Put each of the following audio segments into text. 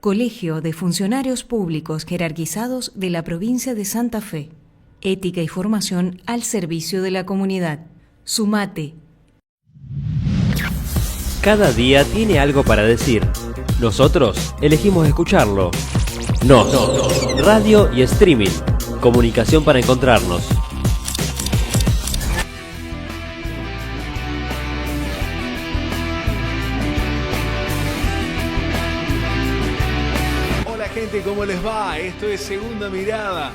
Colegio de Funcionarios Públicos Jerarquizados de la Provincia de Santa Fe. Ética y formación al servicio de la comunidad. Sumate. Cada día tiene algo para decir. Nosotros elegimos escucharlo. Nos, radio y streaming. Comunicación para encontrarnos. Hola gente, ¿cómo les va? Esto es Segunda Mirada.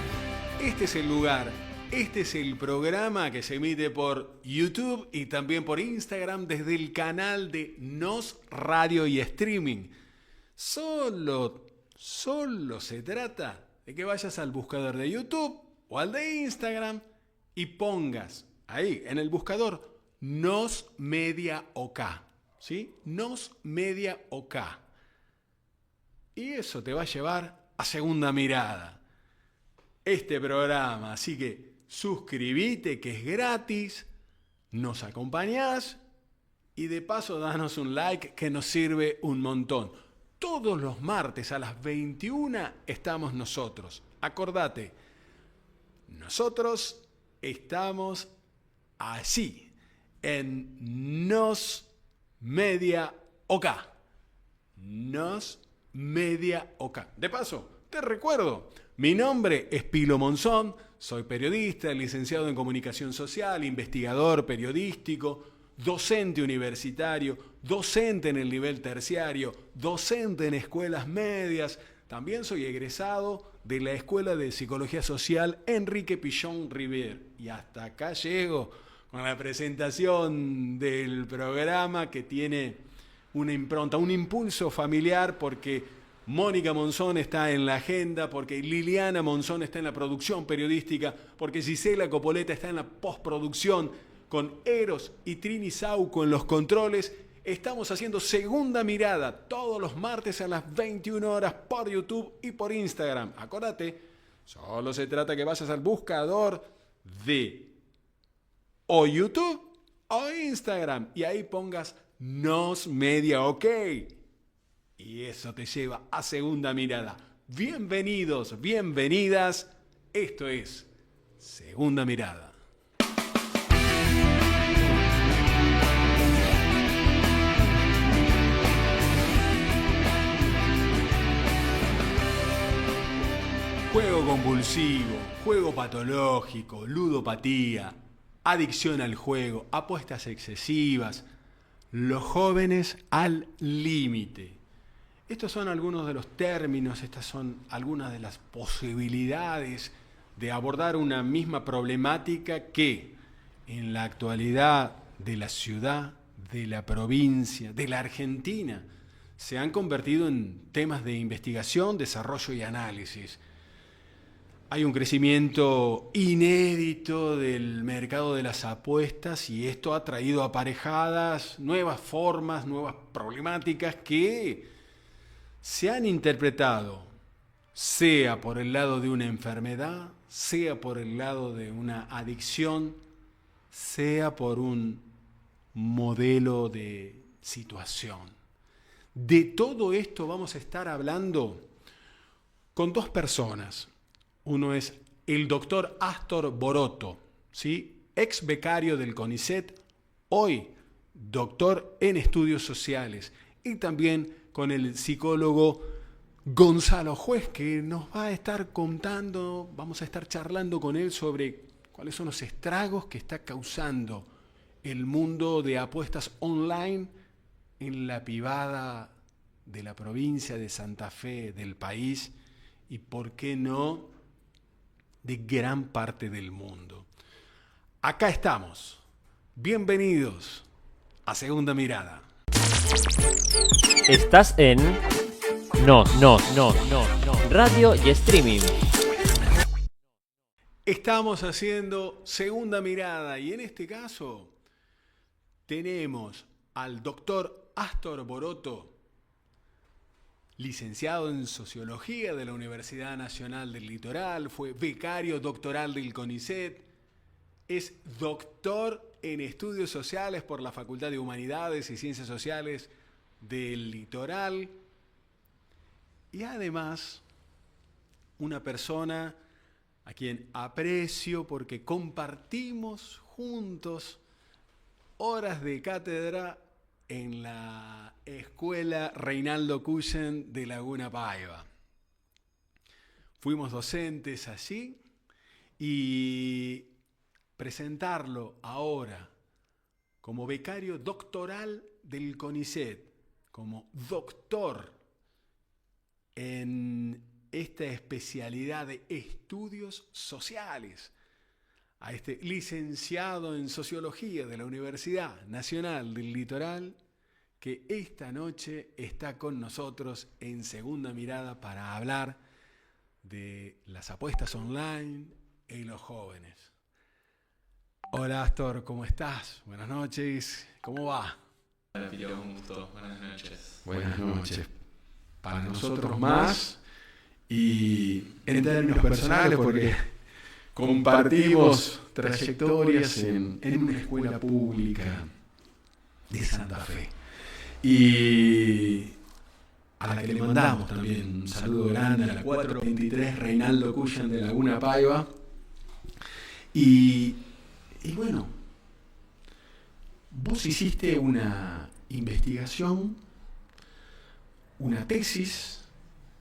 Este es el lugar, este es el programa que se emite por YouTube y también por Instagram desde el canal de Nos Radio y Streaming. Solo se trata de que vayas al buscador de YouTube o al de Instagram y pongas ahí en el buscador Nos Media OK, ¿sí? Nos Media OK. Y eso te va a llevar a Segunda Mirada, este programa. Así que suscríbete, que es gratis, nos acompañás y de paso danos un like que nos sirve un montón. Todos los martes a las 21 estamos nosotros. Acordate, nosotros estamos así, en Nos Media OK. Nos Media OK. De paso, te recuerdo, mi nombre es Pilo Monzón, soy periodista, licenciado en comunicación social, investigador periodístico, docente universitario, docente en el nivel terciario, docente en escuelas medias. También soy egresado de la Escuela de Psicología Social Enrique Pichón Rivière. Y hasta acá llego con la presentación del programa que tiene una impronta, un impulso familiar, porque Mónica Monzón está en la agenda, porque Liliana Monzón está en la producción periodística, porque Gisela Copoleta está en la postproducción, con Eros y Trini Sauco en los controles. Estamos haciendo Segunda Mirada todos los martes a las 21 horas por YouTube y por Instagram. Acordate, solo se trata que vayas al buscador de o YouTube o Instagram y ahí pongas Nos Media OK. Y eso te lleva a Segunda Mirada. Bienvenidos, bienvenidas. Esto es Segunda Mirada. Juego convulsivo, juego patológico, ludopatía, adicción al juego, apuestas excesivas, los jóvenes al límite. Estos son algunos de los términos, estas son algunas de las posibilidades de abordar una misma problemática que en la actualidad de la ciudad, de la provincia, de la Argentina, se han convertido en temas de investigación, desarrollo y análisis. Hay un crecimiento inédito del mercado de las apuestas y esto ha traído aparejadas nuevas formas, nuevas problemáticas que se han interpretado, sea por el lado de una enfermedad, sea por el lado de una adicción, sea por un modelo de situación. De todo esto vamos a estar hablando con dos personas. Uno es el doctor Astor Boroto, ¿sí? Ex becario del CONICET, hoy doctor en estudios sociales, y también con el psicólogo Gonzalo Juez, que nos va a estar contando, vamos a estar charlando con él sobre cuáles son los estragos que está causando el mundo de apuestas online en la pivada de la provincia de Santa Fe, del país, y por qué no, de gran parte del mundo. Acá estamos. Bienvenidos a Segunda Mirada. Estás en Nos, radio y streaming. Estamos haciendo Segunda Mirada y en este caso tenemos al doctor Astor Boroto, licenciado en Sociología de la Universidad Nacional del Litoral, fue becario doctoral del CONICET, es doctor en Estudios Sociales por la Facultad de Humanidades y Ciencias Sociales del Litoral y además una persona a quien aprecio porque compartimos juntos horas de cátedra en la Escuela Reinaldo Cuyen de Laguna Paiva. Fuimos docentes allí y presentarlo ahora como becario doctoral del CONICET, como doctor en esta especialidad de estudios sociales, a este licenciado en Sociología de la Universidad Nacional del Litoral, que esta noche está con nosotros en Segunda Mirada para hablar de las apuestas online y los jóvenes. Hola Astor, ¿cómo estás? Buenas noches, ¿cómo va? Hola Piro, un gusto, buenas noches. Buenas noches. Para nosotros más, y en términos personales porque compartimos trayectorias en una escuela pública de Santa Fe. Y a la que le mandamos también un saludo grande a la 423 Reinaldo Cuyen de Laguna Paiva. Y bueno, vos hiciste una investigación, una tesis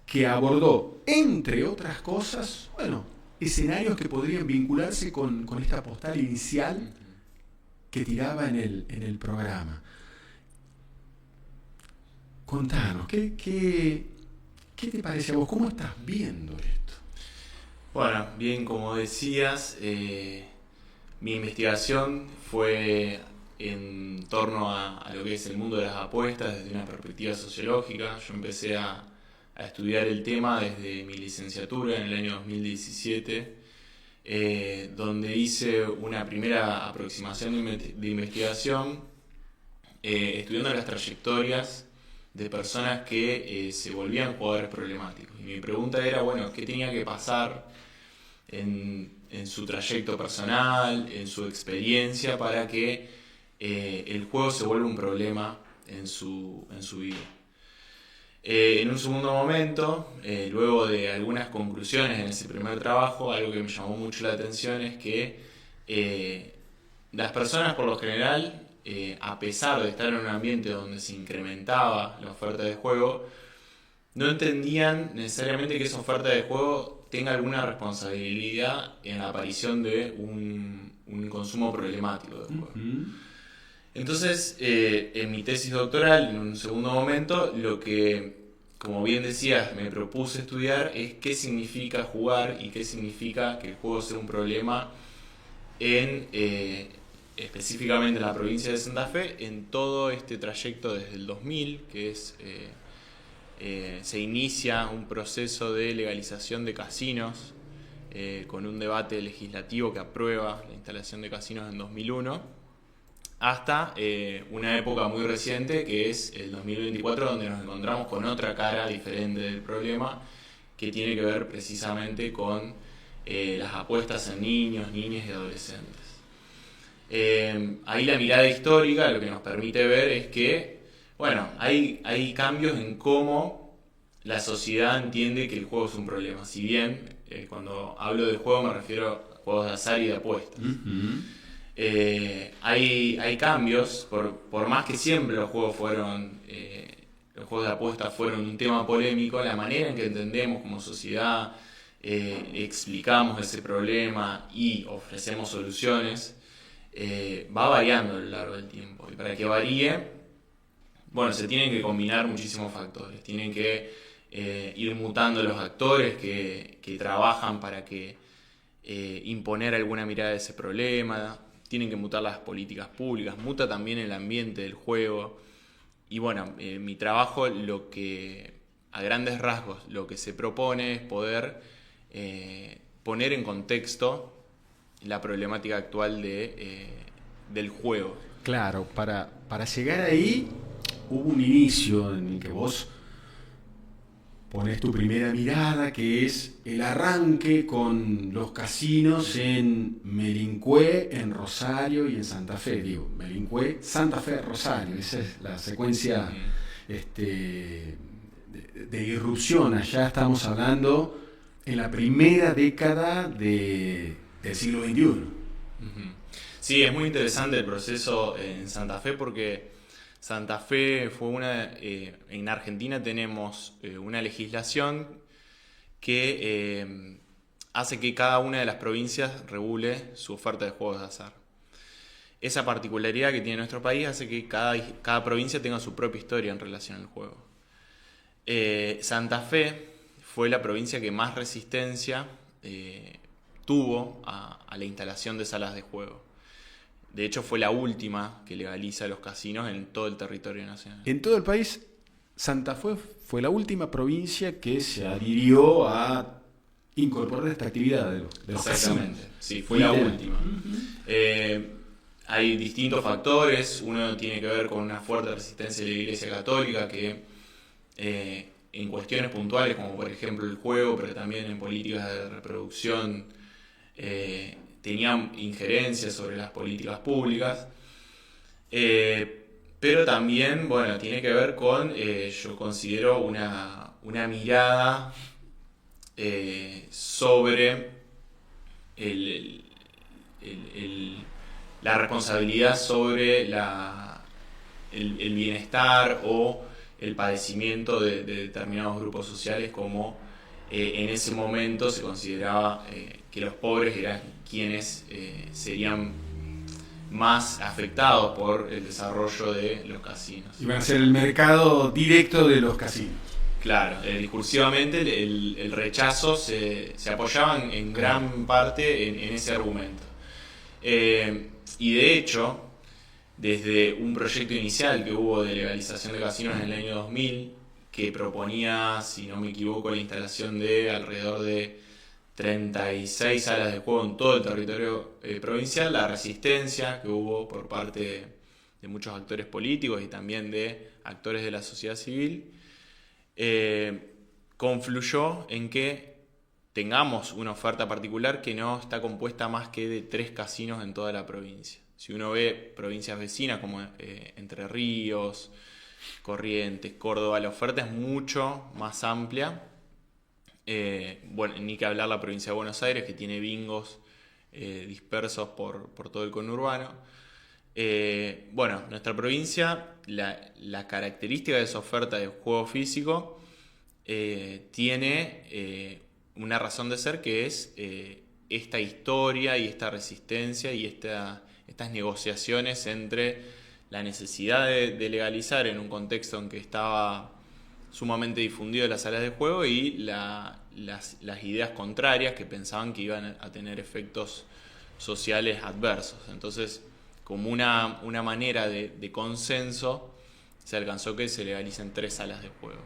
que abordó, entre otras cosas, escenarios que podrían vincularse con esta postal inicial que tiraba en el programa. Contanos, ¿qué te parece a vos? ¿Cómo estás viendo esto? Bueno, bien, como decías, mi investigación fue en torno a lo que es el mundo de las apuestas desde una perspectiva sociológica. Yo empecé a estudiar el tema desde mi licenciatura en el año 2017, donde hice una primera aproximación de investigación estudiando las trayectorias de personas que se volvían jugadores problemáticos. Y mi pregunta era, ¿qué tenía que pasar en su trayecto personal, en su experiencia, para que el juego se vuelva un problema en su vida? En un segundo momento, luego de algunas conclusiones en ese primer trabajo, algo que me llamó mucho la atención es que las personas por lo general, a pesar de estar en un ambiente donde se incrementaba la oferta de juego, no entendían necesariamente que esa oferta de juego tenga alguna responsabilidad en la aparición de un consumo problemático de juego. Entonces, en mi tesis doctoral, en un segundo momento, lo que, como bien decías, me propuse estudiar es qué significa jugar y qué significa que el juego sea un problema específicamente en la provincia de Santa Fe, en todo este trayecto desde el 2000, que se inicia un proceso de legalización de casinos, con un debate legislativo que aprueba la instalación de casinos en 2001, hasta una época muy reciente que es el 2024, donde nos encontramos con otra cara diferente del problema, que tiene que ver precisamente con las apuestas en niños, niñas y adolescentes. Ahí la mirada histórica lo que nos permite ver es que hay cambios en cómo la sociedad entiende que el juego es un problema. Si bien cuando hablo de juego me refiero a juegos de azar y de apuestas. Hay cambios, por más que siempre los juegos de apuestas fueron un tema polémico, la manera en que entendemos como sociedad, explicamos ese problema y ofrecemos soluciones, va variando a lo largo del tiempo. Y para que varíe, se tienen que combinar muchísimos factores, tienen que ir mutando los actores que trabajan para que imponer alguna mirada de ese problema. Tienen que mutar las políticas públicas, muta también el ambiente del juego. Y mi trabajo, a grandes rasgos, lo que se propone es poder poner en contexto la problemática actual del juego. Claro, para llegar ahí hubo un inicio en el que vos pones tu primera mirada, que es el arranque con los casinos en Melincué, en Rosario y en Santa Fe. Melincué, Santa Fe, Rosario. Esa es la secuencia de irrupción. Allá estamos hablando en la primera década del siglo XXI. Ujú. Sí, es muy interesante el proceso en Santa Fe porque Santa Fe fue en Argentina tenemos una legislación que hace que cada una de las provincias regule su oferta de juegos de azar. Esa particularidad que tiene nuestro país hace que cada provincia tenga su propia historia en relación al juego. Santa Fe fue la provincia que más resistencia tuvo a la instalación de salas de juego. De hecho, fue la última que legaliza los casinos en todo el territorio nacional. En todo el país, Santa Fe fue la última provincia que se adhirió a incorporar esta actividad de los Exactamente, casinos. sí, fue la última. Hay distintos factores. Uno tiene que ver con una fuerte resistencia de la Iglesia Católica que en cuestiones puntuales, como por ejemplo el juego, pero también en políticas de reproducción, tenían injerencias sobre las políticas públicas. Pero también, bueno, tiene que ver con, yo considero, una mirada sobre la responsabilidad sobre el bienestar o el padecimiento de determinados grupos sociales, como en ese momento se consideraba que los pobres eran quienes serían más afectados por el desarrollo de los casinos. Iban a ser el mercado directo de los casinos. Claro, discursivamente el rechazo se apoyaba en gran parte en ese argumento. Y de hecho, desde un proyecto inicial que hubo de legalización de casinos en el año 2000, que proponía, si no me equivoco, la instalación de alrededor de 36 salas de juego en todo el territorio provincial, la resistencia que hubo por parte de muchos actores políticos y también de actores de la sociedad civil, confluyó en que tengamos una oferta particular que no está compuesta más que de 3 casinos en toda la provincia. Si uno ve provincias vecinas como Entre Ríos, Corrientes, Córdoba, la oferta es mucho más amplia. Bueno, ni que hablar la provincia de Buenos Aires, que tiene bingos dispersos por todo el conurbano. Bueno, nuestra provincia, la característica de esa oferta de juego físico tiene una razón de ser, que es esta historia y esta resistencia y estas negociaciones entre la necesidad de legalizar en un contexto en que estaba sumamente difundido las salas de juego y las ideas contrarias que pensaban que iban a tener efectos sociales adversos. Entonces, como una manera de consenso, se alcanzó que se legalicen 3 salas de juego,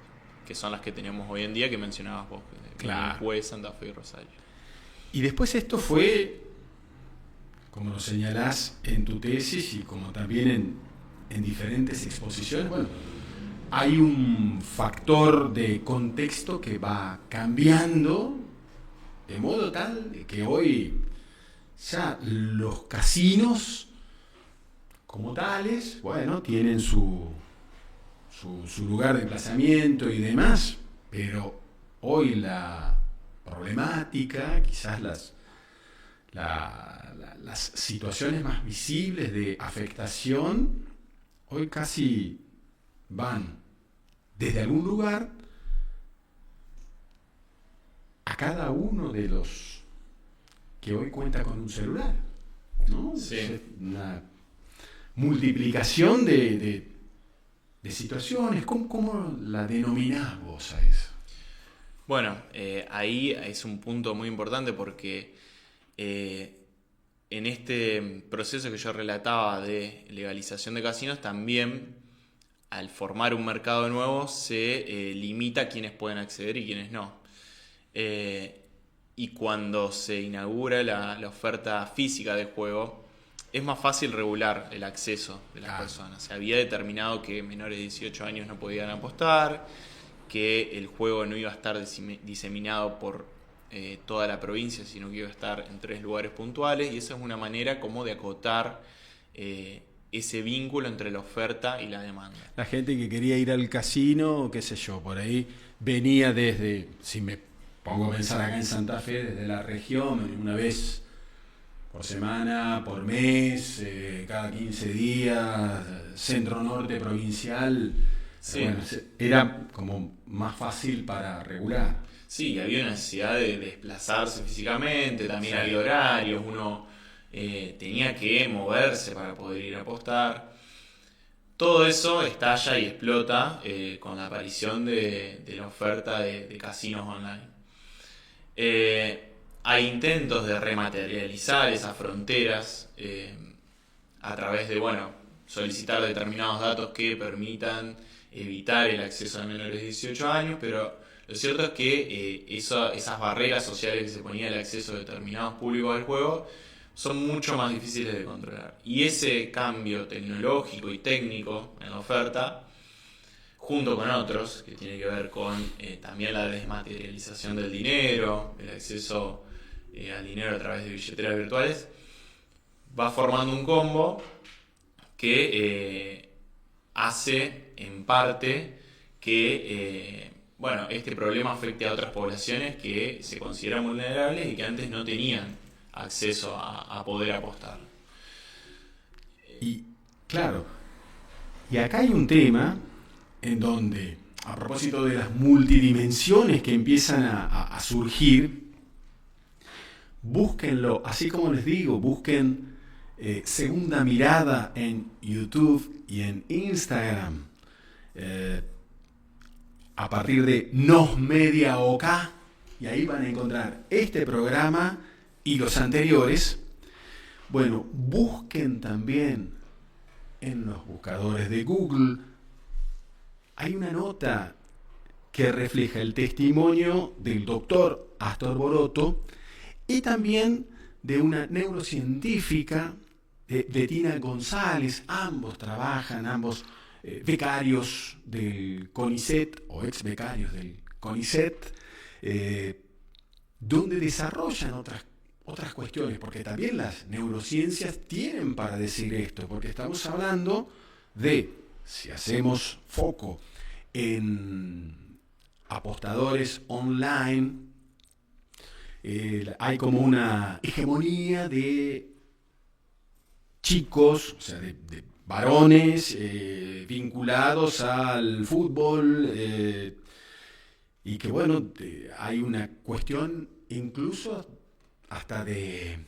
que son las que tenemos hoy en día, que mencionabas vos, Claro. Juez, Santa Fe y Rosario. Y después esto fue, como lo señalás en tu tesis y como también en diferentes exposiciones, bueno, hay un factor de contexto que va cambiando de modo tal que hoy ya los casinos como tales, bueno, tienen su lugar de emplazamiento y demás, pero hoy la problemática, quizás las situaciones más visibles de afectación, hoy casi van desde algún lugar a cada uno de los que hoy cuenta con un celular, ¿no? Sí. Es una multiplicación de situaciones. ¿Cómo la denominás vos a eso? Bueno, ahí es un punto muy importante porque en este proceso que yo relataba de legalización de casinos, también al formar un mercado nuevo se limita a quienes pueden acceder y quienes no. Y cuando se inaugura la oferta física de juego, es más fácil regular el acceso de las personas. Se había determinado que menores de 18 años no podían apostar, que el juego no iba a estar diseminado por toda la provincia, sino que iba a estar en 3 lugares puntuales, y esa es una manera como de acotar ese vínculo entre la oferta y la demanda. La gente que quería ir al casino, qué sé yo, por ahí venía desde, si me pongo a pensar acá en Santa Fe, desde la región, una vez por semana, por mes, cada 15 días, centro norte provincial. Sí. Bueno, era como más fácil para regular. Sí, había una necesidad de desplazarse físicamente, también Sí. había horarios, uno tenía que moverse para poder ir a apostar. Todo eso estalla y explota con la aparición de la oferta de casinos online. Hay intentos de rematerializar esas fronteras a través de, solicitar determinados datos que permitan evitar el acceso a menores de 18 años, pero lo cierto es que esas barreras sociales que se ponía el acceso de determinados públicos al juego son mucho más difíciles de controlar. Y ese cambio tecnológico y técnico en la oferta, junto con otros, que tiene que ver con también la desmaterialización del dinero, el acceso al dinero a través de billeteras virtuales, va formando un combo que hace en parte que este problema afecte a otras poblaciones que se consideran vulnerables y que antes no tenían acceso a poder apostar. Y claro, y acá hay un tema en donde, a propósito de las multidimensiones que empiezan a surgir, búsquenlo, así como les digo, busquen Segunda Mirada en YouTube y en Instagram. A partir de Nos Media OK, y ahí van a encontrar este programa y los anteriores. Bueno, busquen también en los buscadores de Google. Hay una nota que refleja el testimonio del doctor Astor Boroto y también de una neurocientífica, de Tina González. Ambos trabajan, becarios del CONICET o ex becarios del CONICET, donde desarrollan otras cuestiones, porque también las neurociencias tienen para decir esto, porque estamos hablando de, si hacemos foco en apostadores online, hay como una hegemonía de chicos, o sea, de varones vinculados al fútbol, y que hay una cuestión incluso hasta de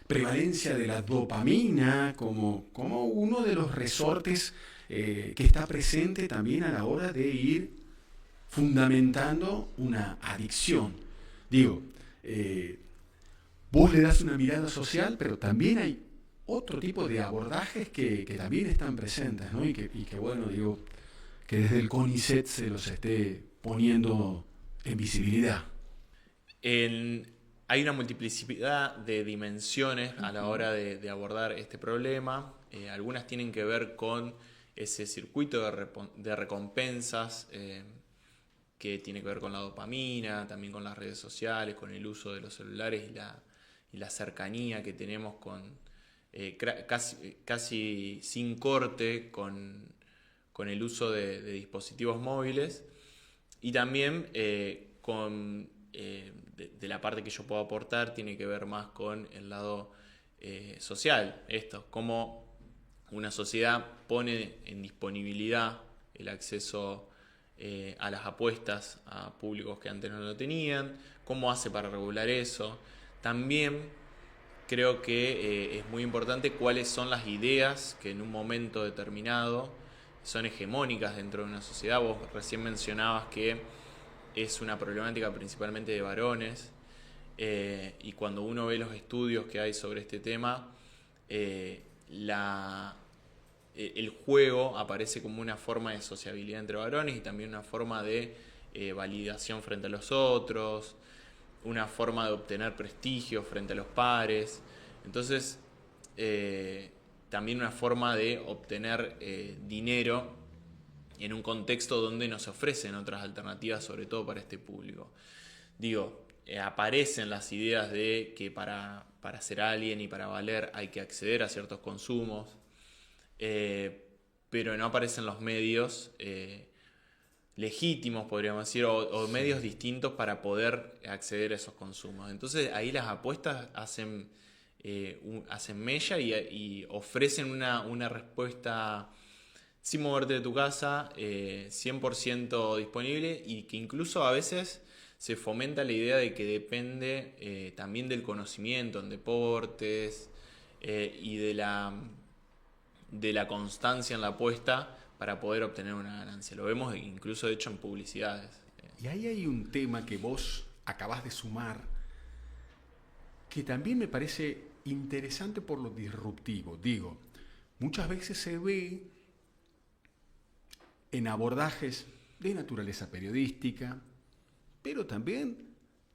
prevalencia de la dopamina como uno de los resortes que está presente también a la hora de ir fundamentando una adicción. Digo, vos le das una mirada social, pero también hay otro tipo de abordajes que también están presentes, ¿no? Y que que desde el CONICET se los esté poniendo en visibilidad. Hay una multiplicidad de dimensiones a la hora de abordar este problema. Algunas tienen que ver con ese circuito de recompensas que tiene que ver con la dopamina, también con las redes sociales, con el uso de los celulares y la cercanía que tenemos con casi sin corte con el uso de dispositivos móviles, y también de la parte que yo puedo aportar tiene que ver más con el lado social. Esto, cómo una sociedad pone en disponibilidad el acceso a las apuestas a públicos que antes no lo tenían, cómo hace para regular eso. También creo que es muy importante cuáles son las ideas que en un momento determinado son hegemónicas dentro de una sociedad. Vos recién mencionabas que es una problemática principalmente de varones, y cuando uno ve los estudios que hay sobre este tema, el juego aparece como una forma de sociabilidad entre varones y también una forma de validación frente a los otros, una forma de obtener prestigio frente a los pares. Entonces, también una forma de obtener dinero en un contexto donde nos ofrecen otras alternativas, sobre todo para este público. Aparecen las ideas de que para ser alguien y para valer hay que acceder a ciertos consumos. pero no aparecen los medios legítimos, podríamos decir, o medios distintos para poder acceder a esos consumos. Entonces ahí las apuestas hacen mella y ofrecen una respuesta sin moverte de tu casa, 100% disponible, y que incluso a veces se fomenta la idea de que depende también del conocimiento en deportes y de la constancia en la apuesta para poder obtener una ganancia. Lo vemos incluso de hecho en publicidades. Y ahí hay un tema que vos acabás de sumar, que también me parece interesante por lo disruptivo. Digo, muchas veces se ve en abordajes de naturaleza periodística, pero también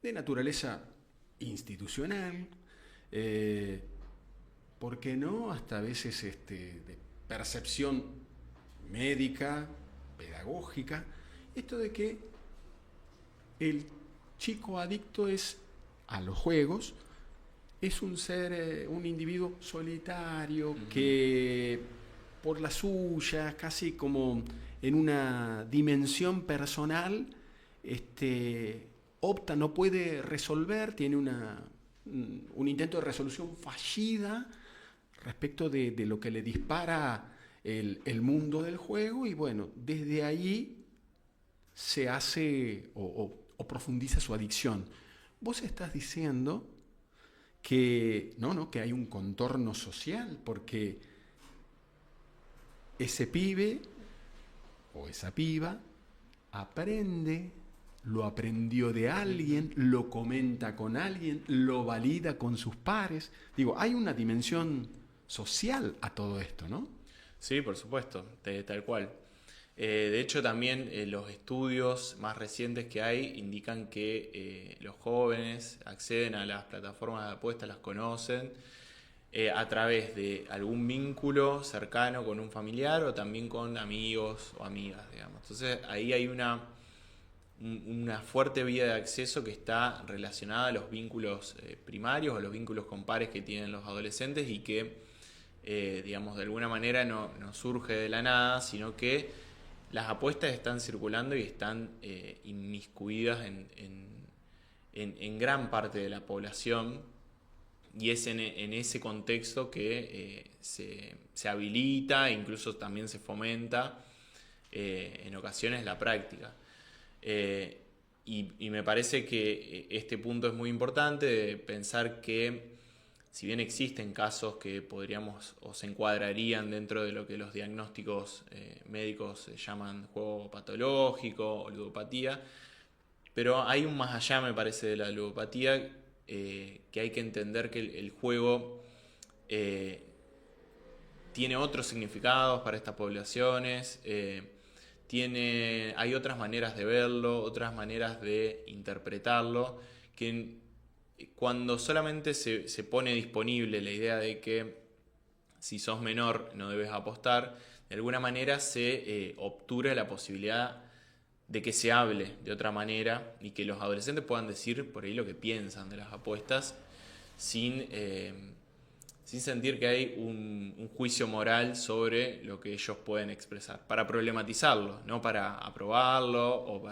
de naturaleza institucional, ¿por qué no? Hasta a veces de percepción médica, pedagógica, esto de que el chico adicto a los juegos es un ser, un individuo solitario que por la suya, casi como en una dimensión personal, opta, no puede resolver, tiene un intento de resolución fallida respecto de lo que le dispara el mundo del juego, y bueno, desde ahí se hace o profundiza su adicción. Vos estás diciendo que que hay un contorno social, porque ese pibe o esa piba aprende, lo aprendió de alguien, lo comenta con alguien, lo valida con sus pares. Digo, hay una dimensión social a todo esto, ¿no? Sí, por supuesto, tal cual. De hecho, también los estudios más recientes que hay indican que los jóvenes acceden a las plataformas de apuestas, las conocen a través de algún vínculo cercano con un familiar o también con amigos o amigas, digamos. Entonces ahí hay una fuerte vía de acceso que está relacionada a los vínculos primarios o los vínculos con pares que tienen los adolescentes, y que digamos, de alguna manera no surge de la nada, sino que las apuestas están circulando y están inmiscuidas en gran parte de la población, y es en ese contexto que se habilita e incluso también se fomenta en ocasiones la práctica. Y me parece que este punto es muy importante, de pensar que si bien existen casos que podríamos o se encuadrarían dentro de lo que los diagnósticos médicos llaman juego patológico o ludopatía, pero hay un más allá, me parece, de la ludopatía, que hay que entender que el juego tiene otros significados para estas poblaciones, hay otras maneras de verlo, otras maneras de interpretarlo, que cuando solamente se pone disponible la idea de que si sos menor no debes apostar, de alguna manera se obtura la posibilidad de que se hable de otra manera y que los adolescentes puedan decir por ahí lo que piensan de las apuestas sin sentir que hay un juicio moral sobre lo que ellos pueden expresar, para problematizarlo, no para aprobarlo,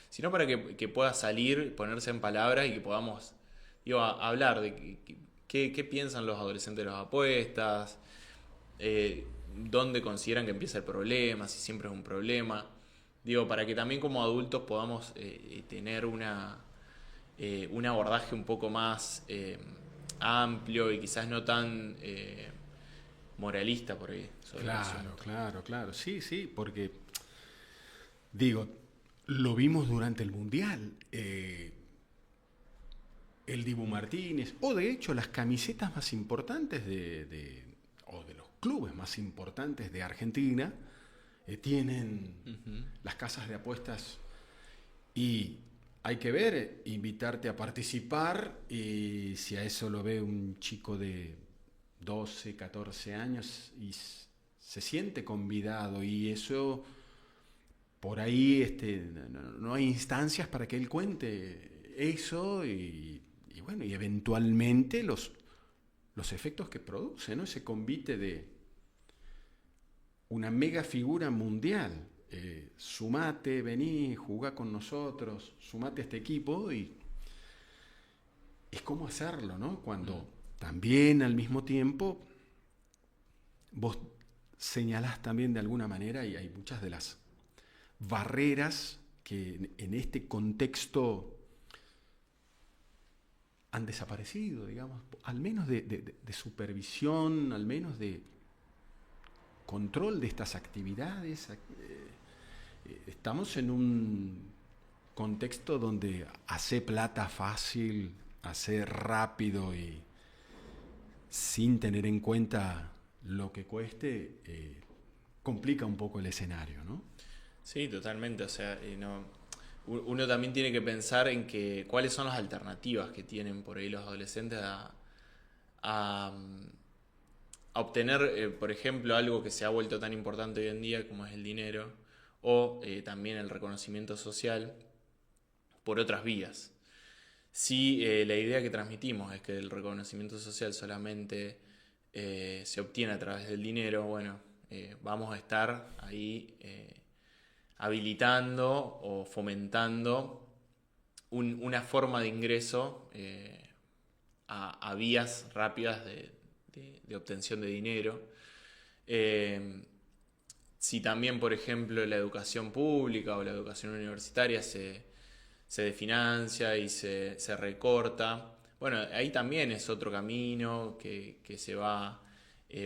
sino para que pueda salir, ponerse en palabras y que podamos hablar de qué piensan los adolescentes de las apuestas, dónde consideran que empieza el problema, si siempre es un problema. Para que también como adultos podamos tener un abordaje un poco más amplio y quizás no tan moralista por ahí. Claro. Sí, porque lo vimos durante el Mundial. El Dibu Martínez, o de hecho las camisetas más importantes o de los clubes más importantes de Argentina, tienen las casas de apuestas, y hay que ver, invitarte a participar, y si a eso lo ve un chico de 12, 14 años y se siente convidado, y eso por ahí no hay instancias para que él cuente eso, y bueno, y eventualmente los efectos que produce, ¿no? Ese convite una mega figura mundial. Sumate, vení, jugá con nosotros, sumate a este equipo, y es cómo hacerlo, ¿no? Cuando también al mismo tiempo vos señalás también de alguna manera, y hay muchas de las barreras que en este contexto han desaparecido, digamos, al menos de supervisión, al menos de control de estas actividades. Estamos en un contexto donde hacer plata fácil, hacer rápido y sin tener en cuenta lo que cueste, complica un poco el escenario, ¿no? Sí, totalmente. O sea, uno también tiene que pensar en que cuáles son las alternativas que tienen por ahí los adolescentes a obtener, por ejemplo, algo que se ha vuelto tan importante hoy en día como es el dinero, o también el reconocimiento social por otras vías. Si la idea que transmitimos es que el reconocimiento social solamente se obtiene a través del dinero, bueno, vamos a estar ahí habilitando o fomentando una forma de ingreso a vías rápidas de obtención de dinero. Si también, por ejemplo, la educación pública o la educación universitaria se desfinancia y se recorta, bueno, ahí también es otro camino que se va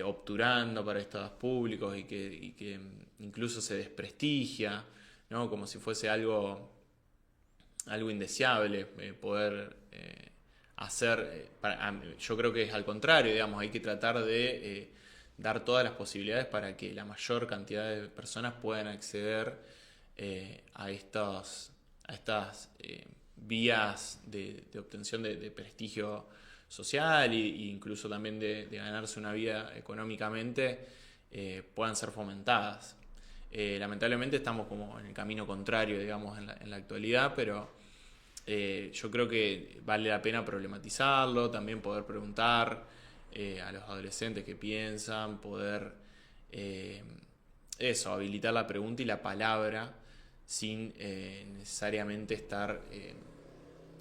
obturando para estos públicos y que incluso se desprestigia, ¿no? Como si fuese algo indeseable poder hacer. Yo creo que es al contrario, digamos, hay que tratar de dar todas las posibilidades para que la mayor cantidad de personas puedan acceder a estas vías de obtención de prestigio social e incluso también de ganarse una vida económicamente, puedan ser fomentadas. Lamentablemente estamos como en el camino contrario, digamos, en la actualidad, pero yo creo que vale la pena problematizarlo, también poder preguntar a los adolescentes qué piensan, poder habilitar la pregunta y la palabra sin necesariamente estar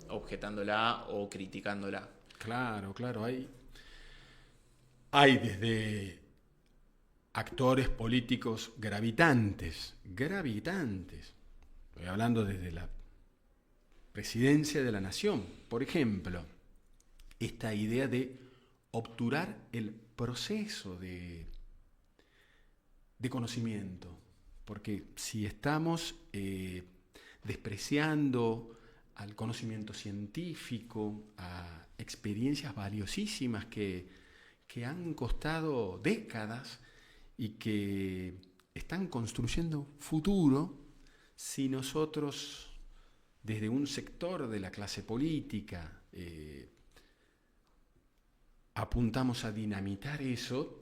objetándola o criticándola. Claro, hay desde actores políticos gravitantes, estoy hablando desde la presidencia de la nación, por ejemplo, esta idea de obturar el proceso de conocimiento, porque si estamos despreciando al conocimiento científico, a experiencias valiosísimas que han costado décadas y que están construyendo futuro, si nosotros desde un sector de la clase política apuntamos a dinamitar eso,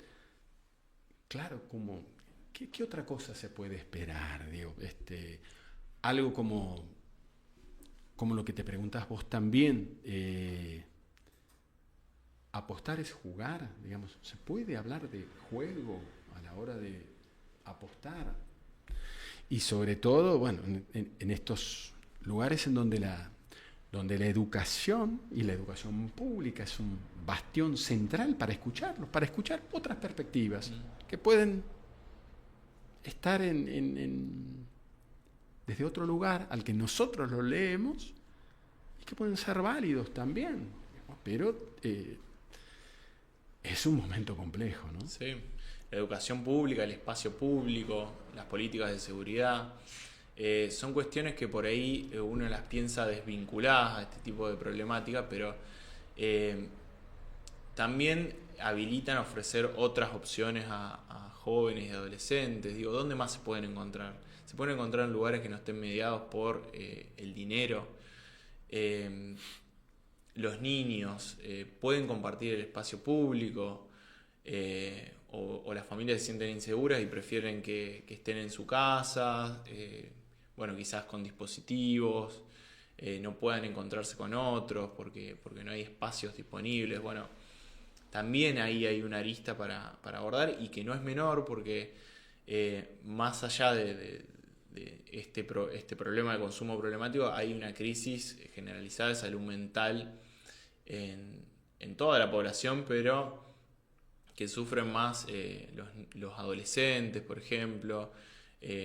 claro, como ¿qué otra cosa se puede esperar? Digo, algo como lo que te preguntás vos también, apostar es jugar, digamos, ¿se puede hablar de juego a la hora de apostar? Y sobre todo, bueno, en estos lugares en donde la educación y la educación pública es un bastión central para escucharlos, para escuchar otras perspectivas que pueden estar desde otro lugar al que nosotros lo leemos y que pueden ser válidos también, pero es un momento complejo, ¿no? Sí, la educación pública, el espacio público, las políticas de seguridad, son cuestiones que por ahí uno las piensa desvinculadas a este tipo de problemática, pero también habilitan a ofrecer otras opciones a jóvenes y adolescentes. Digo, ¿dónde más se pueden encontrar? Se pueden encontrar en lugares que no estén mediados por el dinero. Los niños pueden compartir el espacio público, o las familias se sienten inseguras y prefieren que estén en su casa, bueno, quizás con dispositivos, no puedan encontrarse con otros porque no hay espacios disponibles. Bueno, también ahí hay una arista para abordar y que no es menor porque más allá de este problema de consumo problemático, hay una crisis generalizada de salud mental en toda la población, pero que sufren más los adolescentes, por ejemplo.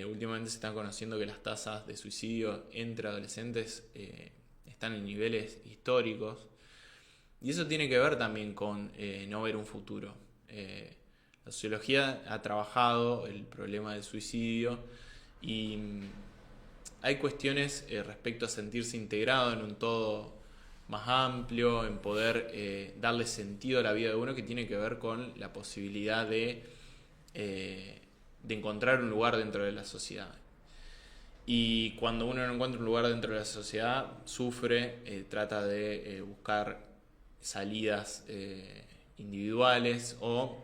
Últimamente se están conociendo que las tasas de suicidio entre adolescentes están en niveles históricos, y eso tiene que ver también con no ver un futuro. La sociología ha trabajado el problema del suicidio y hay cuestiones respecto a sentirse integrado en un todo más amplio, en poder darle sentido a la vida de uno, que tiene que ver con la posibilidad de encontrar un lugar dentro de la sociedad. Y cuando uno no encuentra un lugar dentro de la sociedad, sufre, trata de buscar salidas individuales o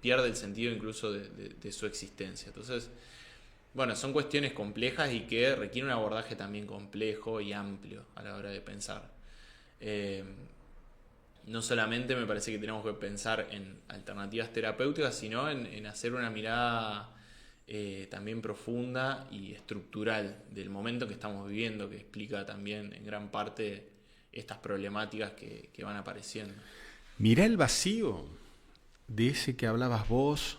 pierde el sentido incluso de su existencia. Entonces, bueno, son cuestiones complejas y que requieren un abordaje también complejo y amplio a la hora de pensar. No solamente me parece que tenemos que pensar en alternativas terapéuticas, sino en hacer una mirada también profunda y estructural del momento que estamos viviendo, que explica también en gran parte estas problemáticas que van apareciendo. Mirá el vacío de ese que hablabas vos,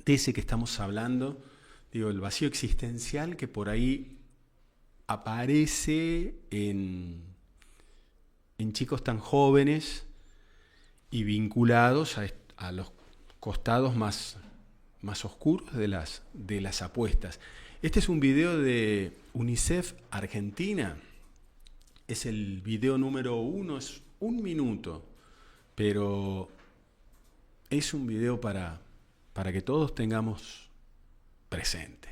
de ese que estamos hablando, digo, el vacío existencial que por ahí aparece en chicos tan jóvenes y vinculados a los costados más oscuros de las apuestas. Este es un video de UNICEF Argentina. Es el video número 1, es 1 minuto, pero es un video para que todos tengamos presente.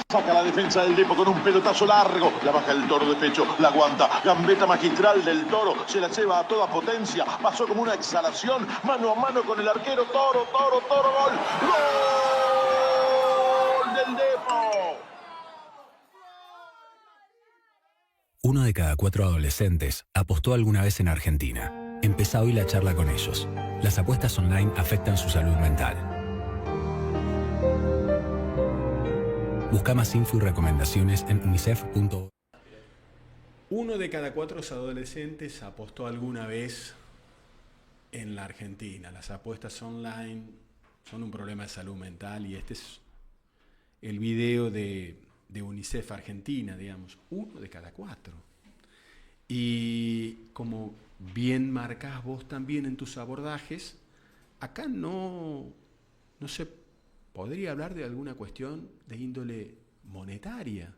Saca la defensa del Depo con un pelotazo largo. La baja el Toro de pecho, la aguanta. Gambeta magistral del Toro. Se la lleva a toda potencia. Pasó como una exhalación. Mano a mano con el arquero. Toro. Gol. ¡Gol del Depo! 1 de cada 4 adolescentes apostó alguna vez en Argentina. Empezá hoy la charla con ellos. Las apuestas online afectan su salud mental. Busca más info y recomendaciones en unicef.org. 1 de cada 4 adolescentes apostó alguna vez en la Argentina. Las apuestas online son un problema de salud mental y este es el video de UNICEF Argentina, digamos, 1 de cada 4. Y como bien marcás vos también en tus abordajes, acá no se podría hablar de alguna cuestión de índole monetaria.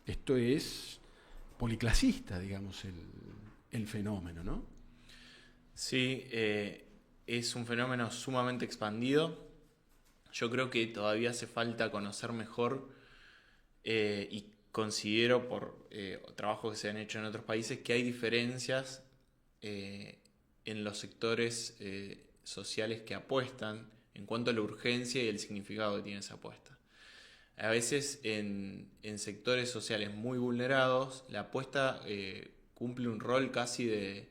Esto es policlasista, digamos, el fenómeno, ¿no? Sí, es un fenómeno sumamente expandido. Yo creo que todavía hace falta conocer mejor y considero por trabajos que se han hecho en otros países que hay diferencias en los sectores sociales que apuestan en cuanto a la urgencia y el significado que tiene esa apuesta. A veces en sectores sociales muy vulnerados la apuesta cumple un rol casi de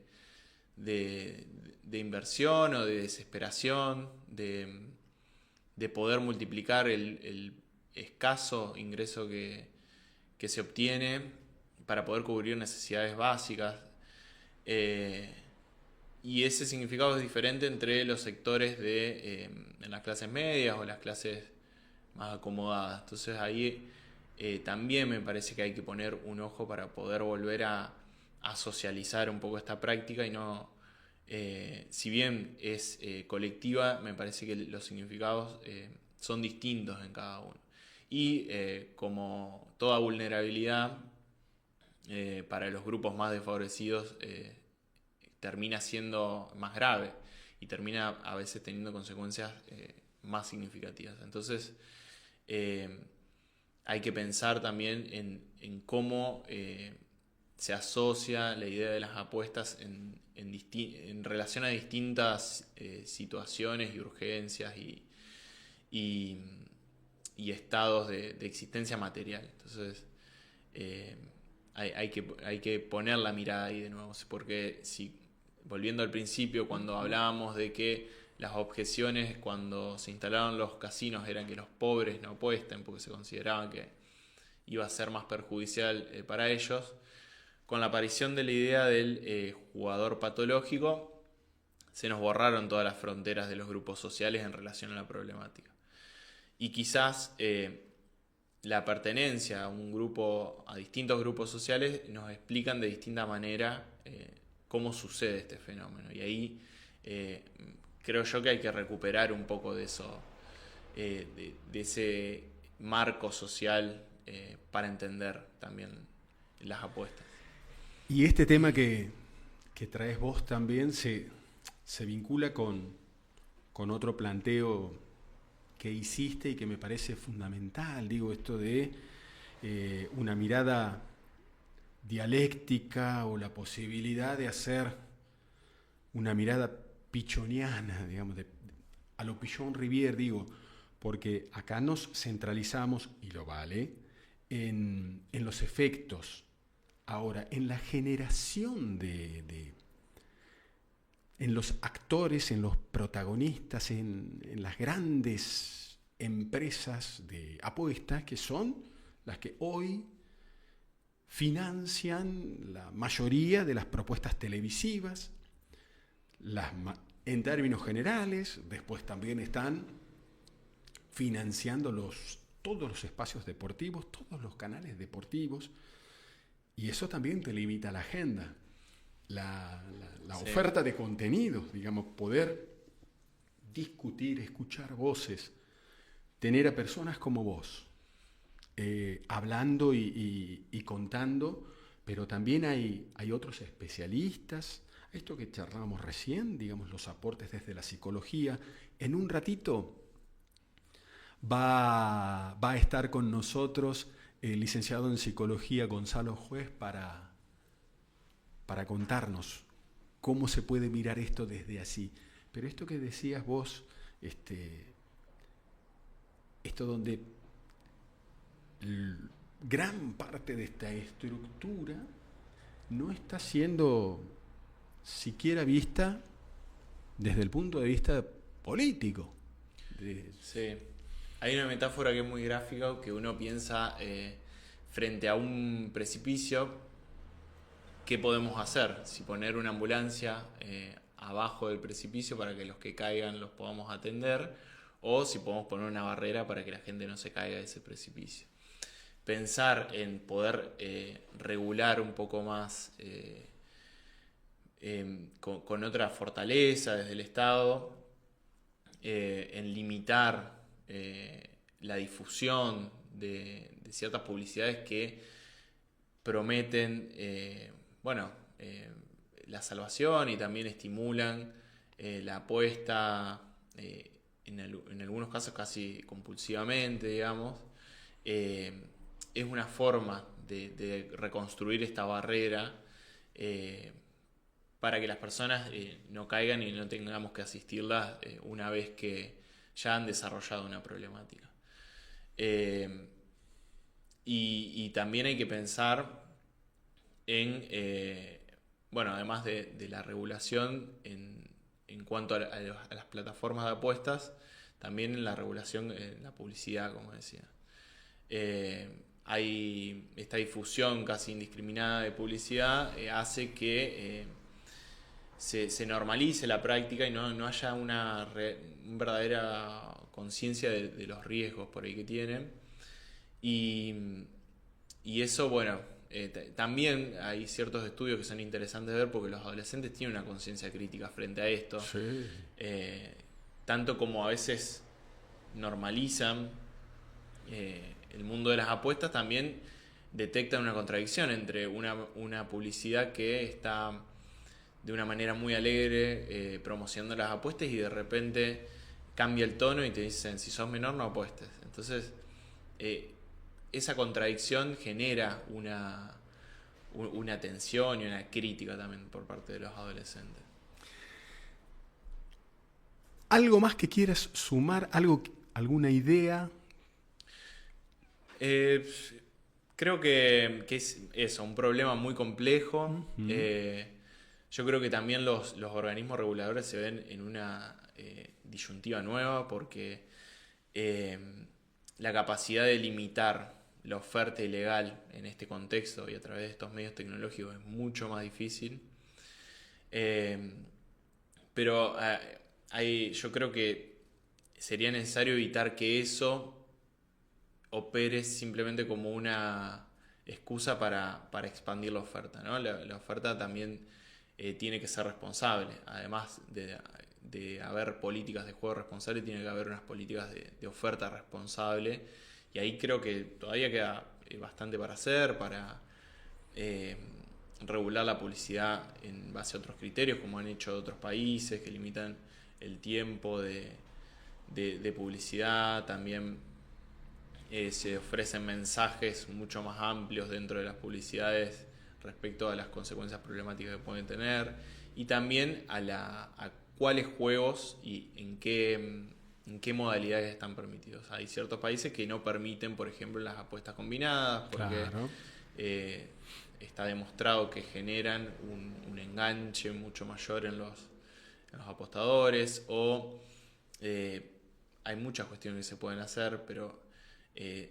inversión o de desesperación, de poder multiplicar el escaso ingreso que se obtiene para poder cubrir necesidades básicas. Y ese significado es diferente entre los sectores en las clases medias o las clases más acomodadas. Entonces ahí también me parece que hay que poner un ojo para poder volver a socializar un poco esta práctica y no, si bien es colectiva, me parece que los significados son distintos en cada uno. Y como toda vulnerabilidad, para los grupos más desfavorecidos termina siendo más grave y termina a veces teniendo consecuencias más significativas. Entonces hay que pensar también en cómo se asocia la idea de las apuestas en relación a distintas situaciones y urgencias y estados de existencia material. Entonces hay que poner la mirada ahí de nuevo, porque si volviendo al principio, cuando hablábamos de que las objeciones cuando se instalaron los casinos eran que los pobres no apuesten porque se consideraban que iba a ser más perjudicial para ellos. Con la aparición de la idea del jugador patológico, se nos borraron todas las fronteras de los grupos sociales en relación a la problemática. Y quizás la pertenencia a un grupo, a distintos grupos sociales, nos explican de distinta manera cómo sucede este fenómeno. Y ahí creo yo que hay que recuperar un poco de eso, de ese marco social para entender también las apuestas. Y este tema que traes vos también se vincula con otro planteo que hiciste y que me parece fundamental. Digo, esto de una mirada dialéctica o la posibilidad de hacer una mirada pichoniana, digamos, a lo Pichon Rivière, digo, porque acá nos centralizamos, y lo vale, en los efectos. Ahora, en la generación en los actores, en los protagonistas, en las grandes empresas de apuestas, que son las que hoy financian la mayoría de las propuestas televisivas, en términos generales. Después también están financiando todos los espacios deportivos, todos los canales deportivos, y eso también te limita la agenda, la Sí. oferta de contenidos, digamos, poder discutir, escuchar voces, tener a personas como vos, hablando y contando, pero también hay otros especialistas. Esto que charlábamos recién, digamos, los aportes desde la psicología. En un ratito va a estar con nosotros el licenciado en psicología Gonzalo Juez para contarnos cómo se puede mirar esto desde así. Pero esto que decías vos, esto donde gran parte de esta estructura no está siendo siquiera vista desde el punto de vista político. Sí. Hay una metáfora que es muy gráfica, que uno piensa frente a un precipicio, ¿qué podemos hacer? Si poner una ambulancia abajo del precipicio para que los que caigan los podamos atender, o si podemos poner una barrera para que la gente no se caiga de ese precipicio. Pensar en poder regular un poco más con otra fortaleza desde el Estado, en limitar la difusión de ciertas publicidades que prometen la salvación y también estimulan la apuesta, en algunos casos casi compulsivamente, digamos. Es una forma de reconstruir esta barrera para que las personas no caigan y no tengamos que asistirlas una vez que ya han desarrollado una problemática. Y también hay que pensar en, además de la regulación en cuanto a las plataformas de apuestas, también en la regulación en la publicidad, como decía. Hay esta difusión casi indiscriminada de publicidad, hace que se normalice la práctica y no haya una verdadera conciencia de los riesgos por ahí que tienen. Y eso, también hay ciertos estudios que son interesantes de ver, porque los adolescentes tienen una conciencia crítica frente a esto. Sí. Tanto como a veces normalizan el mundo de las apuestas, también detectan una contradicción entre una publicidad que está de una manera muy alegre promocionando las apuestas, y de repente cambia el tono y te dicen: si sos menor no apuestes. Entonces esa contradicción genera una tensión y una crítica también por parte de los adolescentes. ¿Algo más que quieras sumar? ¿Alguna idea? Creo que es eso, un problema muy complejo. Uh-huh. Yo creo que también los organismos reguladores se ven en una disyuntiva nueva porque la capacidad de limitar la oferta ilegal en este contexto y a través de estos medios tecnológicos es mucho más difícil. Pero yo creo que sería necesario evitar que eso opere simplemente como una excusa para expandir la oferta, ¿no? La oferta también tiene que ser responsable. Además de haber políticas de juego responsable, tiene que haber unas políticas de oferta responsable. Y ahí creo que todavía queda bastante para hacer, para regular la publicidad en base a otros criterios, como han hecho otros países que limitan el tiempo de publicidad. También se ofrecen mensajes mucho más amplios dentro de las publicidades respecto a las consecuencias problemáticas que pueden tener, y también a cuáles juegos y en qué modalidades están permitidos. Hay ciertos países que no permiten, por ejemplo, las apuestas combinadas, porque Claro. Está demostrado que generan un enganche mucho mayor en los apostadores, o hay muchas cuestiones que se pueden hacer, pero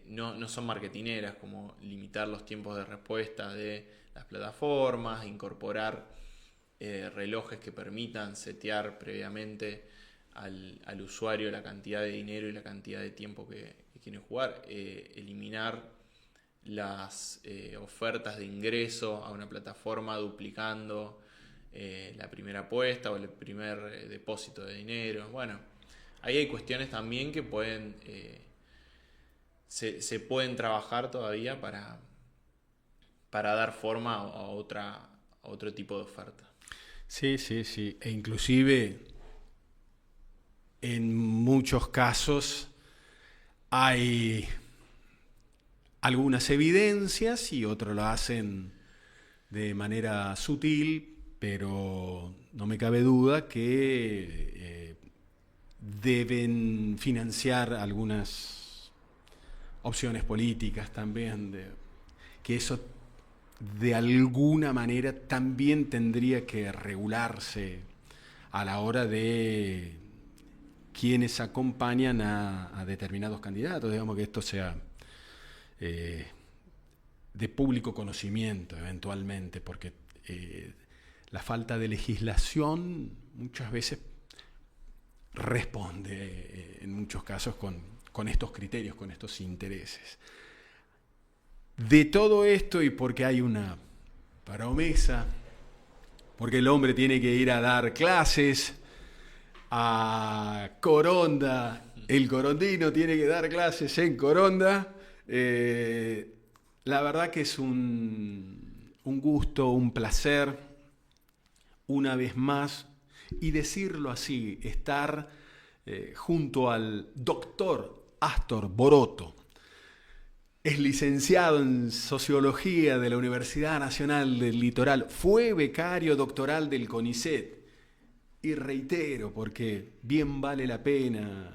no son marketineras, como limitar los tiempos de respuesta de las plataformas, incorporar relojes que permitan setear previamente al usuario la cantidad de dinero y la cantidad de tiempo que quiere jugar, eliminar las ofertas de ingreso a una plataforma duplicando la primera apuesta o el primer depósito de dinero. Bueno, ahí hay cuestiones también que pueden se pueden trabajar todavía para dar forma a otro tipo de oferta. Sí. E inclusive en muchos casos hay algunas evidencias y otros lo hacen de manera sutil, pero no me cabe duda que deben financiar algunas opciones políticas también, que eso de alguna manera también tendría que regularse a la hora de quienes acompañan a determinados candidatos. Digamos que esto sea de público conocimiento eventualmente, porque la falta de legislación muchas veces responde en muchos casos con estos criterios, con estos intereses. De todo esto, y porque hay una promesa, porque el hombre tiene que ir a dar clases a Coronda, el corondino tiene que dar clases en Coronda, la verdad que es un gusto, un placer, una vez más, y decirlo así, estar junto al doctor Astor Boroto. Es licenciado en Sociología de la Universidad Nacional del Litoral. Fue becario doctoral del CONICET. Y reitero, porque bien vale la pena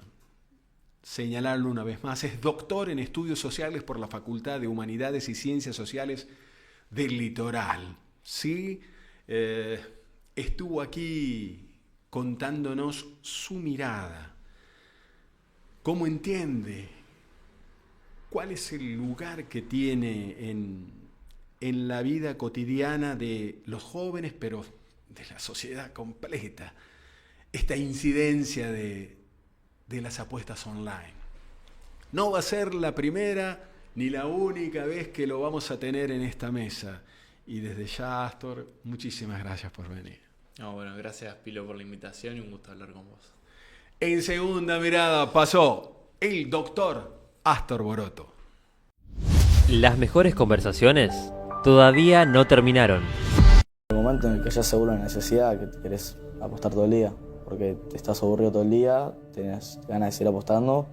señalarlo una vez más, es doctor en Estudios Sociales por la Facultad de Humanidades y Ciencias Sociales del Litoral. ¿Sí? Estuvo aquí contándonos su mirada. ¿Cómo entiende? ¿Cuál es el lugar que tiene en la vida cotidiana de los jóvenes, pero de la sociedad completa, esta incidencia de las apuestas online? No va a ser la primera ni la única vez que lo vamos a tener en esta mesa. Y desde ya, Astor, muchísimas gracias por venir. No, bueno, gracias, Pilo, por la invitación y un gusto hablar con vos. En Segunda Mirada pasó el doctor Astor Boroto. Las mejores conversaciones todavía no terminaron. El momento en el que ya seguro la necesidad, que te querés apostar todo el día, porque te estás aburrido todo el día, tenés ganas de seguir apostando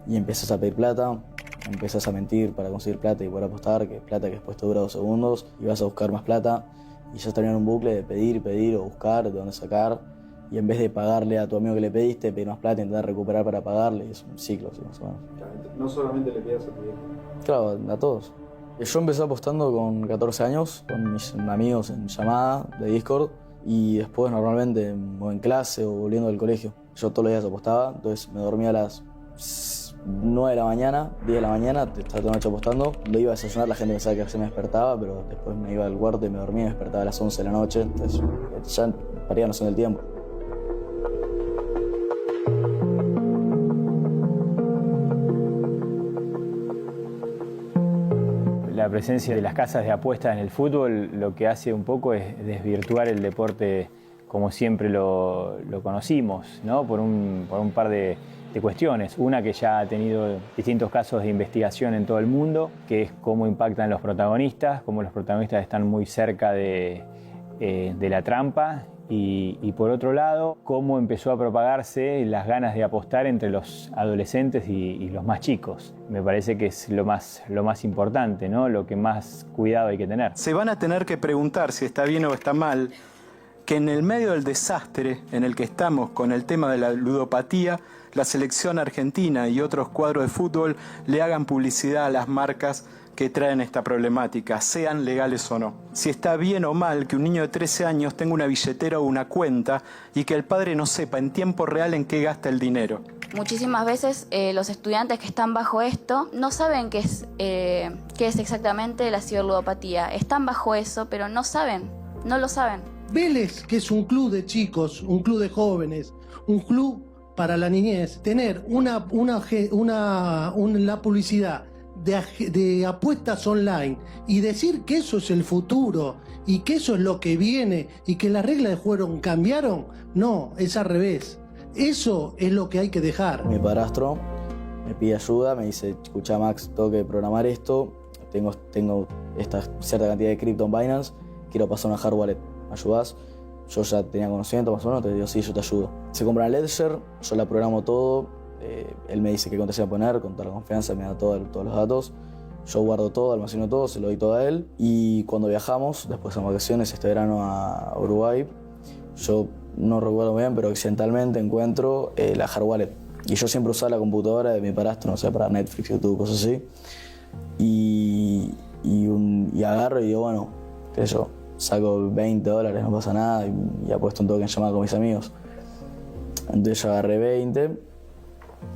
y empiezas a pedir plata, empiezas a mentir para conseguir plata y poder apostar, que es plata que después te dura 2 segundos y vas a buscar más plata y ya terminas en un bucle de pedir o buscar de dónde sacar, y en vez de pagarle a tu amigo que le pediste, pedir más plata e intentar recuperar para pagarle, y es un ciclo así más o menos. No solamente le pidas a tu viejo. Claro, a todos. Yo empecé apostando con 14 años, con mis amigos en llamada de Discord, Y después normalmente o en clase o volviendo del colegio. Yo todos los días apostaba, entonces me dormía a las 9 de la mañana, 10 de la mañana, estaba toda la noche apostando. Lo iba a desayunar, la gente pensaba que se me despertaba, pero después me iba al cuarto y me dormía y me despertaba a las 11 de la noche. Entonces ya perdía noción del tiempo. La presencia de las casas de apuestas en el fútbol lo que hace un poco es desvirtuar el deporte como siempre lo conocimos, ¿no? Por un par de cuestiones. Una, que ya ha tenido distintos casos de investigación en todo el mundo, que es cómo impactan los protagonistas, cómo los protagonistas están muy cerca de la trampa. Y por otro lado, cómo empezó a propagarse las ganas de apostar entre los adolescentes y los más chicos. Me parece que es lo más importante, ¿no? Lo que más cuidado hay que tener. Se van a tener que preguntar si está bien o está mal que en el medio del desastre en el que estamos con el tema de la ludopatía, la selección argentina y otros cuadros de fútbol le hagan publicidad a las marcas que traen esta problemática, sean legales o no. Si está bien o mal que un niño de 13 años tenga una billetera o una cuenta y que el padre no sepa en tiempo real en qué gasta el dinero. Muchísimas veces los estudiantes que están bajo esto no saben qué es exactamente la ciberludopatía. Están bajo eso, pero no lo saben. Vélez, que es un club de chicos, un club de jóvenes, un club para la niñez, tener la publicidad de apuestas online y decir que eso es el futuro y que eso es lo que viene y que las reglas de juego cambiaron, no, es al revés. Eso es lo que hay que dejar. Mi padrastro me pide ayuda, me dice, escucha Max, tengo que programar esto, tengo esta cierta cantidad de cripto en Binance, quiero pasar una hard wallet, ¿me ayudás? Yo ya tenía conocimiento más o menos, te digo, sí, yo te ayudo. Se compra una Ledger, yo la programo todo. Él me dice qué contraseña poner, con toda la confianza, me da todos los datos. Yo guardo todo, almaceno todo, se lo doy todo a él. Y cuando viajamos, después de vacaciones, este verano a Uruguay, yo no recuerdo bien, pero accidentalmente encuentro la hard wallet. Y yo siempre usaba la computadora de mi padrastro, no sé, para Netflix, YouTube, cosas así. Y agarro y digo, bueno, qué sé yo, saco $20, no pasa nada, y apuesto un toque en llamada con mis amigos. Entonces yo agarré 20.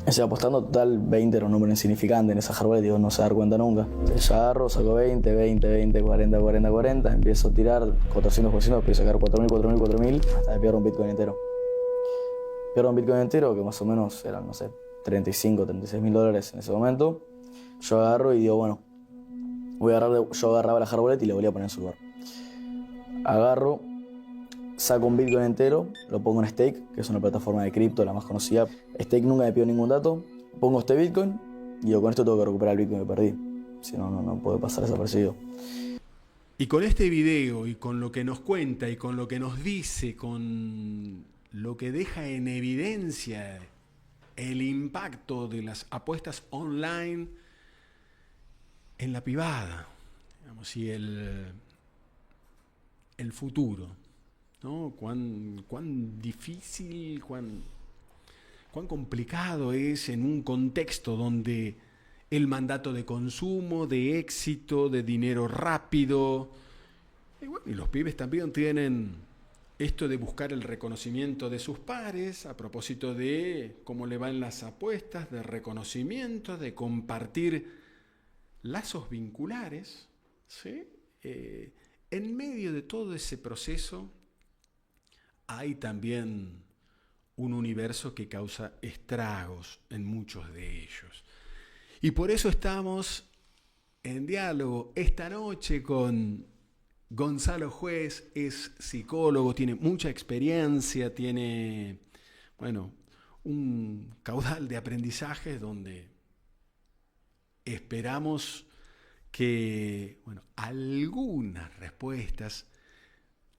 Estoy apostando, total, 20 era un número insignificante en esa hard wallet, digo, no se va a dar cuenta nunca. Entonces ya agarro, saco 20, 40, empiezo a tirar 400%, empiezo a sacar 4.000, hasta que pierdo un Bitcoin entero. Pierdo un Bitcoin entero, que más o menos eran, no sé, 35, 36 mil dólares en ese momento. Yo agarro y digo, bueno, yo agarraba la hard wallet y le volví a poner en su lugar. Agarro, saco un Bitcoin entero, lo pongo en Stake, que es una plataforma de cripto, la más conocida. Stake nunca me pidió ningún dato. Pongo este Bitcoin y digo, con esto tengo que recuperar el Bitcoin que perdí. Si no, no puede pasar desapercibido. Y con este video y con lo que nos cuenta y con lo que nos dice, con lo que deja en evidencia el impacto de las apuestas online en la privada, digamos, y el futuro, ¿no? Cuán difícil, cuán complicado es en un contexto donde el mandato de consumo, de éxito, de dinero rápido, y los pibes también tienen esto de buscar el reconocimiento de sus pares a propósito de cómo le van las apuestas, de reconocimiento, de compartir lazos vinculares, ¿sí? En medio de todo ese proceso hay también un universo que causa estragos en muchos de ellos. Y por eso estamos en diálogo esta noche con Gonzalo Juez. Es psicólogo, tiene mucha experiencia, tiene, un caudal de aprendizajes donde esperamos que, algunas respuestas,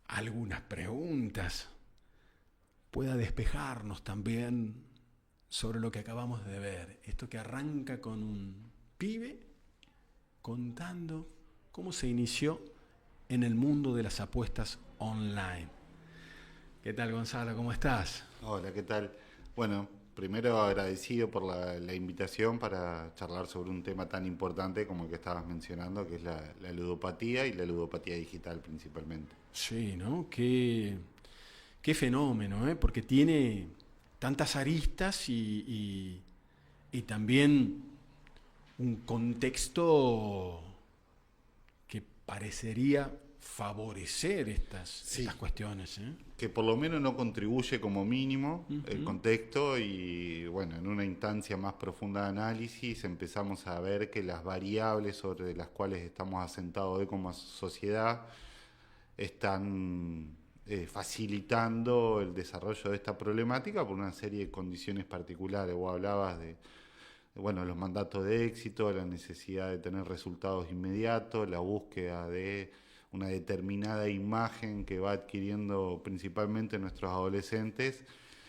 algunas preguntas pueda despejarnos también sobre lo que acabamos de ver. Esto que arranca con un pibe contando cómo se inició en el mundo de las apuestas online. ¿Qué tal, Gonzalo? ¿Cómo estás? Hola, ¿qué tal? Bueno, primero agradecido por la invitación para charlar sobre un tema tan importante como el que estabas mencionando, que es la ludopatía y la ludopatía digital principalmente. Sí, ¿no? Qué qué fenómeno, porque tiene tantas aristas y también un contexto que parecería favorecer estas cuestiones. Que por lo menos no contribuye como mínimo el contexto, y bueno, en una instancia más profunda de análisis empezamos a ver que las variables sobre las cuales estamos asentados hoy como sociedad están facilitando el desarrollo de esta problemática por una serie de condiciones particulares. Vos hablabas de los mandatos de éxito, la necesidad de tener resultados inmediatos, la búsqueda de una determinada imagen que va adquiriendo principalmente nuestros adolescentes,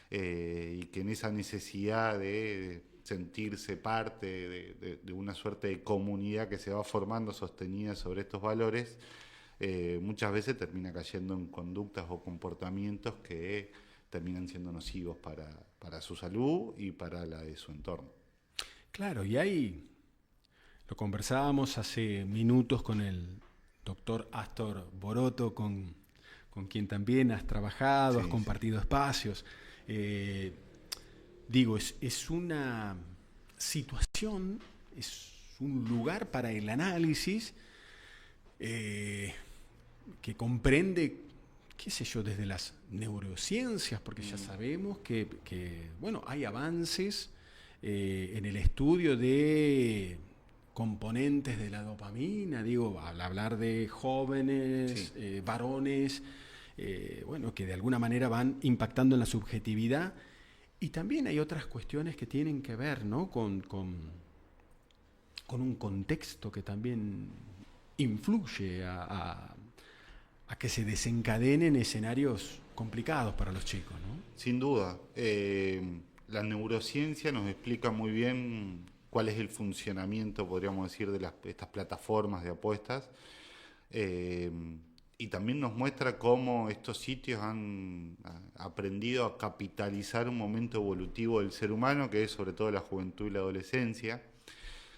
y que en esa necesidad de sentirse parte de una suerte de comunidad que se va formando sostenida sobre estos valores, muchas veces termina cayendo en conductas o comportamientos que terminan siendo nocivos para su salud y para la de su entorno. Claro, y ahí lo conversábamos hace minutos con el doctor Astor Boroto, con quien también has trabajado, has compartido espacios. Es una situación, es un lugar para el análisis que comprende, qué sé yo, desde las neurociencias, porque ya sabemos que hay avances en el estudio de componentes de la dopamina, al hablar de jóvenes, varones, que de alguna manera van impactando en la subjetividad. Y también hay otras cuestiones que tienen que ver, ¿no?, con un contexto que también influye a que se desencadenen escenarios complicados para los chicos, ¿no? Sin duda. La neurociencia nos explica muy bien cuál es el funcionamiento, podríamos decir, de estas plataformas de apuestas, y también nos muestra cómo estos sitios han aprendido a capitalizar un momento evolutivo del ser humano, que es sobre todo la juventud y la adolescencia,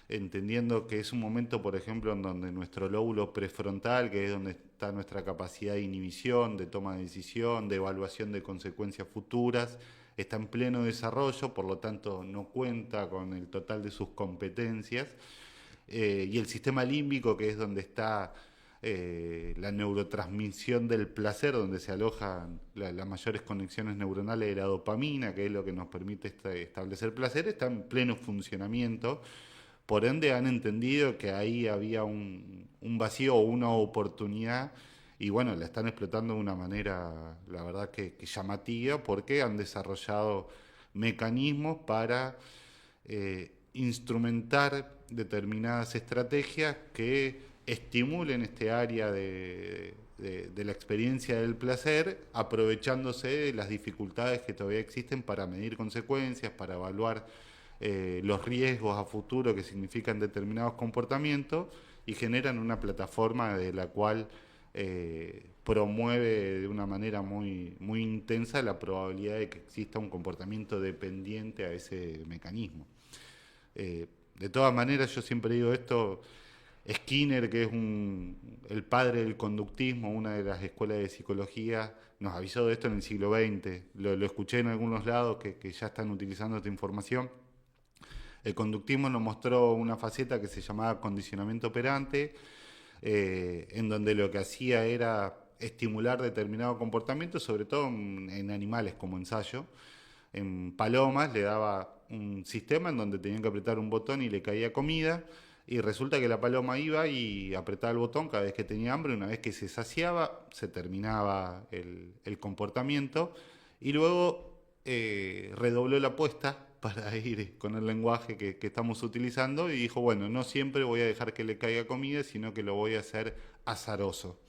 entendiendo que es un momento, por ejemplo, en donde nuestro lóbulo prefrontal, que es donde está nuestra capacidad de inhibición, de toma de decisión, de evaluación de consecuencias futuras, está en pleno desarrollo, por lo tanto no cuenta con el total de sus competencias, y el sistema límbico, que es donde está la neurotransmisión del placer, donde se alojan las mayores conexiones neuronales de la dopamina, que es lo que nos permite establecer placer, está en pleno funcionamiento. Por ende han entendido que ahí había un vacío o una oportunidad, y bueno, la están explotando de una manera, la verdad que llamativa, porque han desarrollado mecanismos para instrumentar determinadas estrategias que estimulen este área de la experiencia del placer, aprovechándose de las dificultades que todavía existen para medir consecuencias, para evaluar los riesgos a futuro que significan determinados comportamientos, y generan una plataforma de la cual promueve de una manera muy, muy intensa la probabilidad de que exista un comportamiento dependiente a ese mecanismo. De todas maneras, yo siempre digo esto, Skinner, que es el padre del conductismo, una de las escuelas de psicología, nos avisó de esto en el siglo XX. Lo escuché en algunos lados que ya están utilizando esta información. El conductismo nos mostró una faceta que se llamaba condicionamiento operante, en donde lo que hacía era estimular determinado comportamiento, sobre todo en animales como ensayo. En palomas le daba un sistema en donde tenían que apretar un botón y le caía comida, y resulta que la paloma iba y apretaba el botón cada vez que tenía hambre. Una vez que se saciaba, se terminaba el comportamiento, y luego redobló la apuesta para ir con el lenguaje que estamos utilizando, y dijo, bueno, no siempre voy a dejar que le caiga comida, sino que lo voy a hacer azaroso.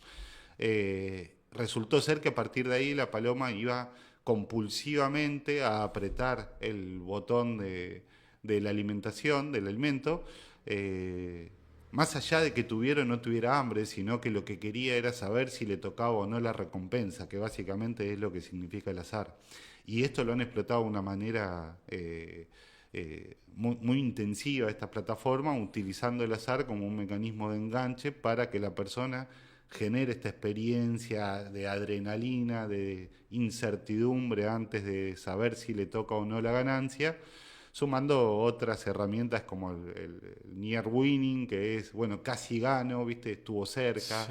Resultó ser que a partir de ahí la paloma iba compulsivamente a apretar el botón de la alimentación, del alimento, más allá de que tuviera o no tuviera hambre, sino que lo que quería era saber si le tocaba o no la recompensa, que básicamente es lo que significa el azar. Y esto lo han explotado de una manera muy intensiva, esta plataforma, utilizando el azar como un mecanismo de enganche para que la persona genere esta experiencia de adrenalina, de incertidumbre antes de saber si le toca o no la ganancia, sumando otras herramientas como el near winning, que es, bueno, casi gano, ¿viste? Estuvo cerca,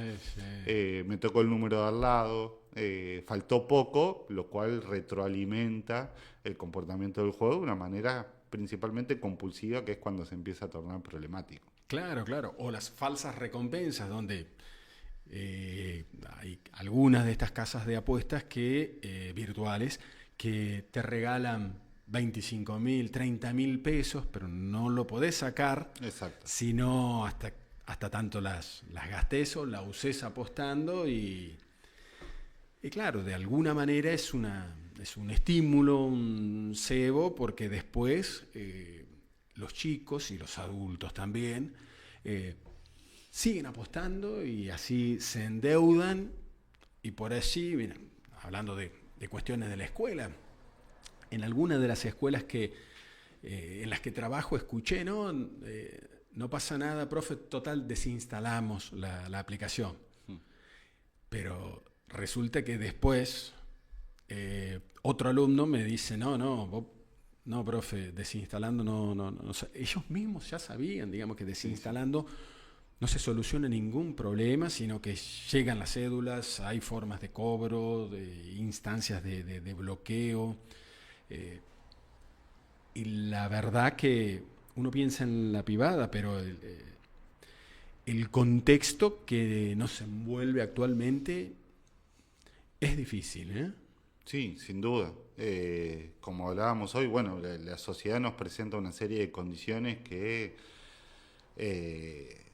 me tocó el número de al lado, faltó poco, lo cual retroalimenta el comportamiento del juego de una manera principalmente compulsiva, que es cuando se empieza a tornar problemático. Claro, claro. O las falsas recompensas, donde hay algunas de estas casas de apuestas virtuales que te regalan 25.000, 30.000 pesos, pero no lo podés sacar. Exacto. Sino hasta tanto las gastes o las uses apostando y claro, de alguna manera es un estímulo, un cebo, porque después los chicos y los adultos también siguen apostando y así se endeudan y por allí, mira, hablando de cuestiones de la escuela, en algunas de las escuelas en las que trabajo escuché, no pasa nada, profe, total, desinstalamos la aplicación. Pero resulta que después otro alumno me dice, no, profe, desinstalando no. Ellos mismos ya sabían, digamos, que desinstalando no se soluciona ningún problema, sino que llegan las cédulas, hay formas de cobro, de instancias de bloqueo. Y la verdad que uno piensa en la pibada, pero el contexto que nos envuelve actualmente es difícil, ¿eh? Sí, sin duda. Como hablábamos hoy, bueno, la sociedad nos presenta una serie de condiciones que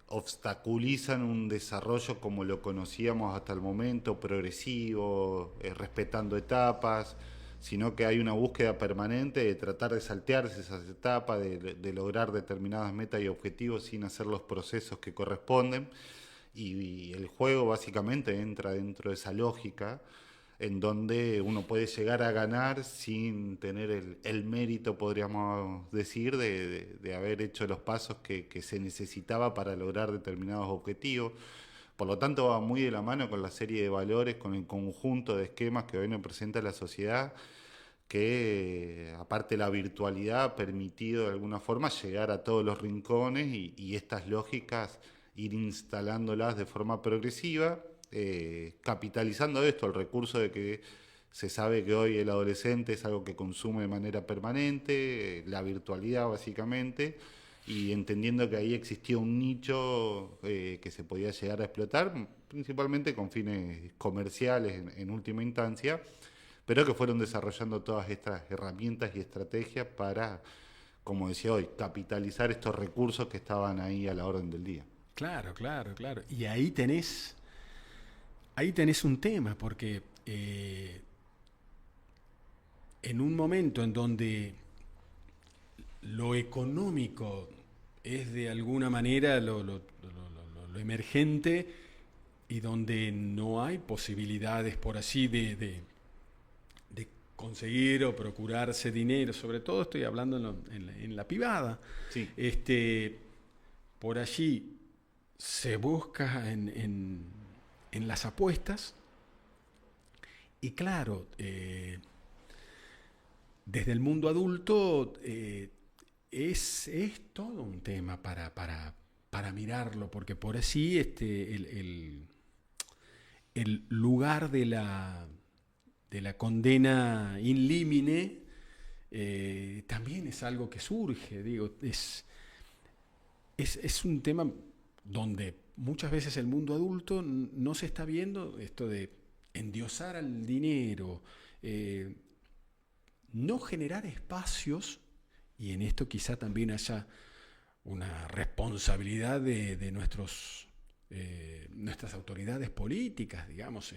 obstaculizan un desarrollo como lo conocíamos hasta el momento, progresivo, respetando etapas, sino que hay una búsqueda permanente de tratar de saltearse esas etapas, de lograr determinadas metas y objetivos sin hacer los procesos que corresponden. Y el juego básicamente entra dentro de esa lógica en donde uno puede llegar a ganar sin tener el mérito, podríamos decir, de haber hecho los pasos que se necesitaba para lograr determinados objetivos. Por lo tanto, va muy de la mano con la serie de valores, con el conjunto de esquemas que hoy nos presenta la sociedad, que aparte la virtualidad ha permitido de alguna forma llegar a todos los rincones y estas lógicas ir instalándolas de forma progresiva, capitalizando esto, el recurso de que se sabe que hoy el adolescente es algo que consume de manera permanente, la virtualidad básicamente, y entendiendo que ahí existía un nicho que se podía llegar a explotar, principalmente con fines comerciales en última instancia, pero que fueron desarrollando todas estas herramientas y estrategias para, como decía hoy, capitalizar estos recursos que estaban ahí a la orden del día. Claro. Y ahí tenés un tema, porque en un momento en donde lo económico es de alguna manera lo emergente y donde no hay posibilidades, por así, de conseguir o procurarse dinero, sobre todo estoy hablando en la pibada, sí. Por allí se busca en las apuestas y claro, desde el mundo adulto es todo un tema para mirarlo, porque por así el lugar de la condena in limine también es algo que surge, digo, es un tema donde muchas veces el mundo adulto no se está viendo esto de endiosar al dinero, no generar espacios, y en esto quizá también haya una responsabilidad de nuestras autoridades políticas, digamos,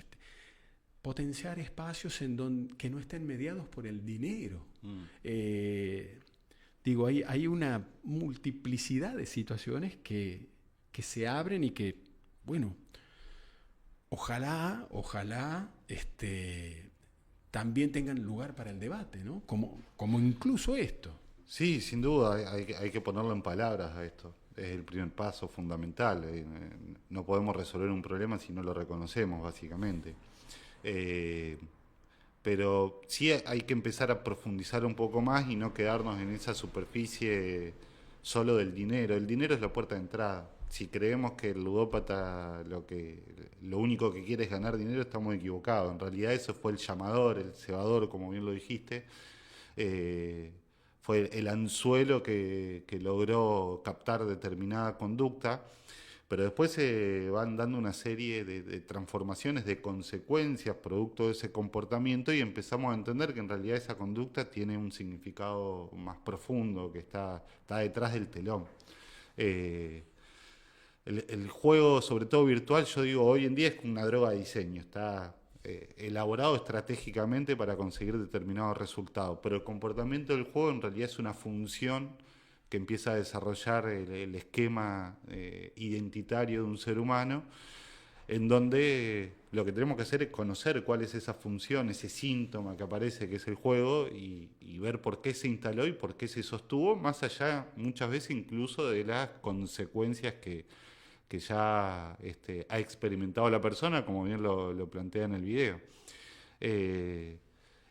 potenciar espacios que no estén mediados por el dinero. Digo, hay una multiplicidad de situaciones que se abren y que, bueno, ojalá también tengan lugar para el debate, ¿no? Como incluso esto. Sí, sin duda, hay que ponerlo en palabras a esto. es el primer paso fundamental. No podemos resolver un problema si no lo reconocemos, básicamente. Pero sí hay que empezar a profundizar un poco más y no quedarnos en esa superficie solo del dinero. El dinero es la puerta de entrada. Si creemos que el ludópata lo único que quiere es ganar dinero, estamos equivocados. En realidad eso fue el llamador, el cebador, como bien lo dijiste. Fue el anzuelo que logró captar determinada conducta, pero después se van dando una serie de transformaciones, de consecuencias producto de ese comportamiento, y empezamos a entender que en realidad esa conducta tiene un significado más profundo, que está detrás del telón. El juego, sobre todo virtual, yo digo, hoy en día es una droga de diseño, está elaborado estratégicamente para conseguir determinados resultados, pero el comportamiento del juego en realidad es una función que empieza a desarrollar el esquema identitario de un ser humano, en donde lo que tenemos que hacer es conocer cuál es esa función, ese síntoma que aparece, que es el juego, y ver por qué se instaló y por qué se sostuvo, más allá muchas veces incluso de las consecuencias que ya ha experimentado la persona, como bien lo plantea en el video.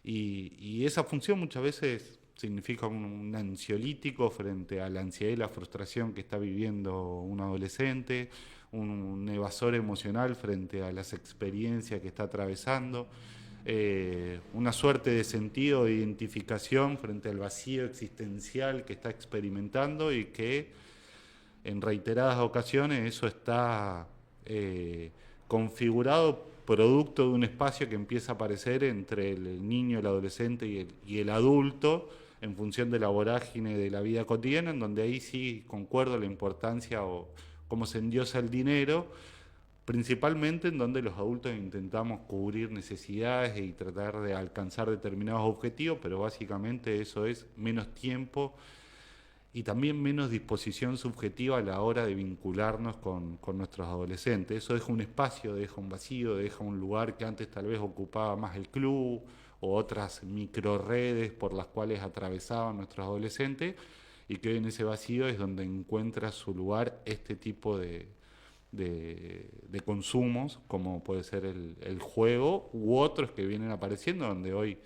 Y esa función muchas veces significa un ansiolítico frente a la ansiedad y la frustración que está viviendo un adolescente, un evasor emocional frente a las experiencias que está atravesando, una suerte de sentido de identificación frente al vacío existencial que está experimentando, y que en reiteradas ocasiones eso está configurado producto de un espacio que empieza a aparecer entre el niño, el adolescente y el adulto, en función de la vorágine de la vida cotidiana, en donde ahí sí concuerdo la importancia o cómo se endiosa el dinero, principalmente en donde los adultos intentamos cubrir necesidades y tratar de alcanzar determinados objetivos, pero básicamente eso es menos tiempo y también menos disposición subjetiva a la hora de vincularnos con nuestros adolescentes. Eso deja un espacio, deja un vacío, deja un lugar que antes tal vez ocupaba más el club o otras microredes por las cuales atravesaban nuestros adolescentes, y que hoy en ese vacío es donde encuentra su lugar este tipo de consumos, como puede ser el juego u otros que vienen apareciendo, donde hoy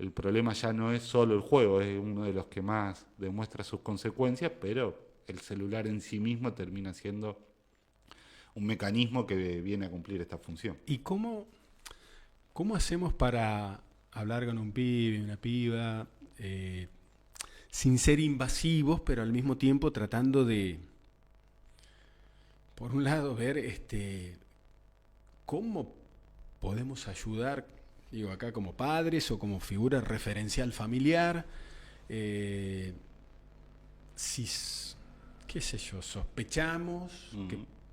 el problema ya no es solo el juego, es uno de los que más demuestra sus consecuencias, pero el celular en sí mismo termina siendo un mecanismo que viene a cumplir esta función. ¿Y cómo hacemos para hablar con un pibe, una piba, sin ser invasivos, pero al mismo tiempo tratando de, por un lado, ver cómo podemos ayudar, digo acá como padres o como figura referencial familiar, si, qué sé yo, sospechamos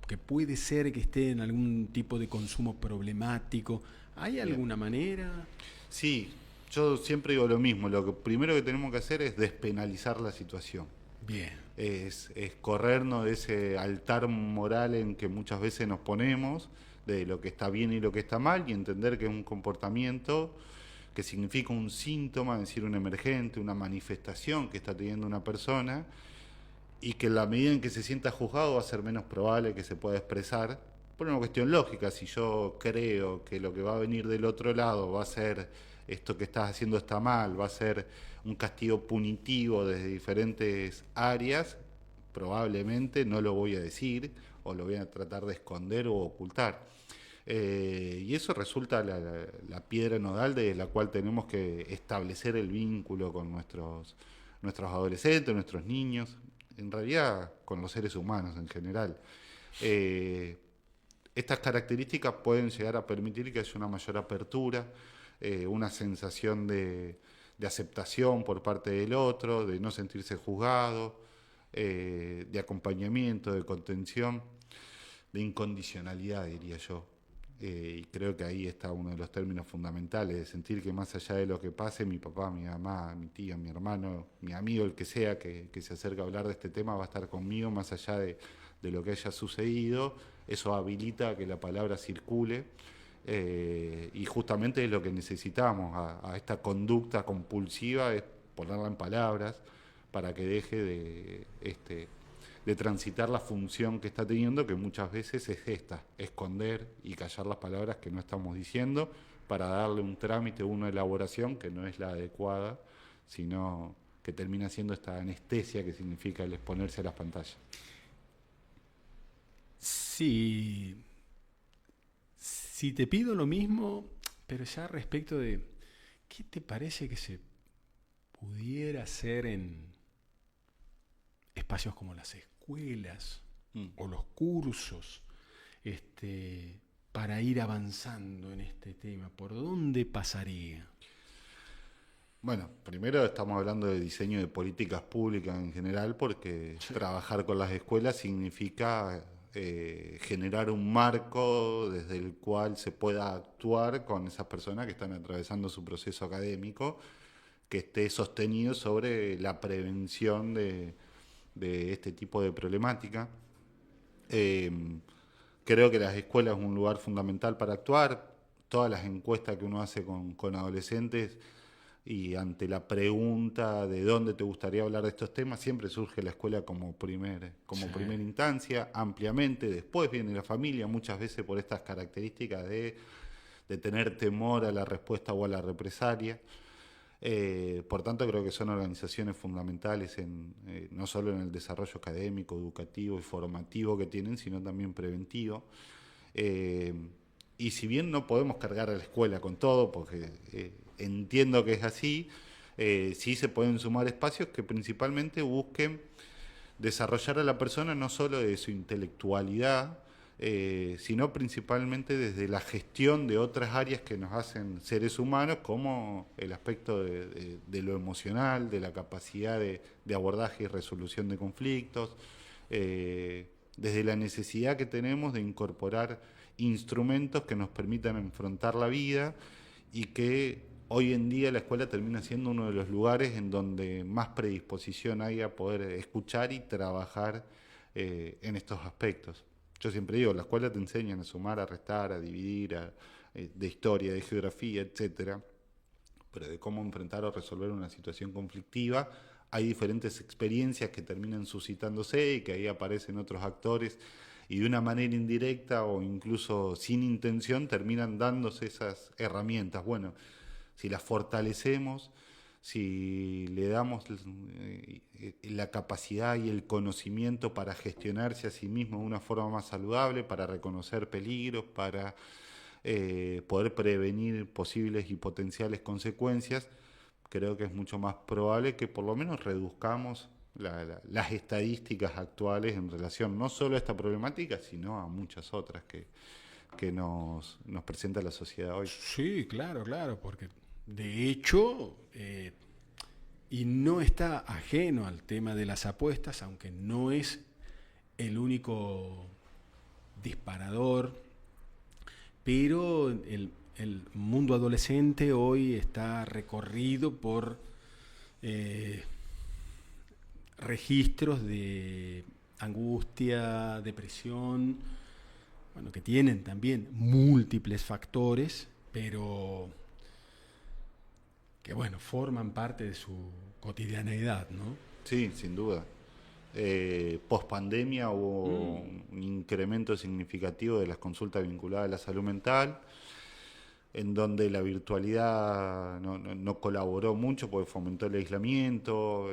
que puede ser que esté en algún tipo de consumo problemático? ¿Hay alguna manera? Sí, yo siempre digo lo mismo. Lo que primero que tenemos que hacer es despenalizar la situación. Bien. Es corrernos de ese altar moral en que muchas veces nos ponemos, de lo que está bien y lo que está mal, y entender que es un comportamiento que significa un síntoma, es decir, un emergente, una manifestación que está teniendo una persona, y que en la medida en que se sienta juzgado va a ser menos probable que se pueda expresar, por una cuestión lógica. Si yo creo que lo que va a venir del otro lado va a ser esto que estás haciendo está mal, va a ser un castigo punitivo desde diferentes áreas, probablemente no lo voy a decir o lo voy a tratar de esconder o ocultar. Y eso resulta la piedra nodal de la cual tenemos que establecer el vínculo con nuestros adolescentes, nuestros niños, en realidad con los seres humanos en general. Estas características pueden llegar a permitir que haya una mayor apertura, una sensación de aceptación por parte del otro, de no sentirse juzgado, de acompañamiento, de contención, de incondicionalidad, diría yo. Y creo que ahí está uno de los términos fundamentales, de sentir que más allá de lo que pase, mi papá, mi mamá, mi tía, mi hermano, mi amigo, el que sea que se acerque a hablar de este tema, va a estar conmigo más allá de lo que haya sucedido. Eso habilita que la palabra circule, y justamente es lo que necesitamos a esta conducta compulsiva, es ponerla en palabras para que deje transitar la función que está teniendo, que muchas veces es esta, esconder y callar las palabras que no estamos diciendo para darle un trámite, una elaboración que no es la adecuada, sino que termina siendo esta anestesia que significa el exponerse a las pantallas. Sí, si te pido lo mismo, pero ya respecto de ¿qué te parece que se pudiera hacer en espacios como las escuelas o los cursos, para ir avanzando en este tema? ¿Por dónde pasaría? Bueno, primero estamos hablando de diseño de políticas públicas en general, porque trabajar con las escuelas significa generar un marco desde el cual se pueda actuar con esas personas que están atravesando su proceso académico, que esté sostenido sobre la prevención de este tipo de problemática. Creo que las escuelas es un lugar fundamental para actuar. Todas las encuestas que uno hace con adolescentes, y ante la pregunta de dónde te gustaría hablar de estos temas, siempre surge la escuela como primera instancia, ampliamente. Después viene la familia, muchas veces por estas características de tener temor a la respuesta o a la represalia. Por tanto, creo que son organizaciones fundamentales no solo en el desarrollo académico, educativo y formativo que tienen, sino también preventivo. Y si bien no podemos cargar a la escuela con todo, porque entiendo que es así, sí se pueden sumar espacios que principalmente busquen desarrollar a la persona no solo de su intelectualidad, sino principalmente desde la gestión de otras áreas que nos hacen seres humanos, como el aspecto de lo emocional, de la capacidad de abordaje y resolución de conflictos, desde la necesidad que tenemos de incorporar instrumentos que nos permitan enfrentar la vida, y que hoy en día la escuela termina siendo uno de los lugares en donde más predisposición hay a poder escuchar y trabajar en estos aspectos. Yo siempre digo, la escuela te enseña a sumar, a restar, a dividir, de historia, de geografía, etcétera, pero de cómo enfrentar o resolver una situación conflictiva hay diferentes experiencias que terminan suscitándose y que ahí aparecen otros actores, y de una manera indirecta o incluso sin intención terminan dándose esas herramientas. Bueno, si las fortalecemos, si le damos la capacidad y el conocimiento para gestionarse a sí mismo de una forma más saludable, para reconocer peligros, para poder prevenir posibles y potenciales consecuencias, creo que es mucho más probable que por lo menos reduzcamos las estadísticas actuales en relación no solo a esta problemática, sino a muchas otras que nos presenta la sociedad hoy. Sí, claro, porque de hecho, y no está ajeno al tema de las apuestas, aunque no es el único disparador, pero el mundo adolescente hoy está recorrido por registros de angustia, depresión, bueno, que tienen también múltiples factores, pero que bueno, forman parte de su cotidianeidad, ¿no? Sí, sin duda. Post-pandemia hubo un incremento significativo de las consultas vinculadas a la salud mental, en donde la virtualidad no colaboró mucho porque fomentó el aislamiento,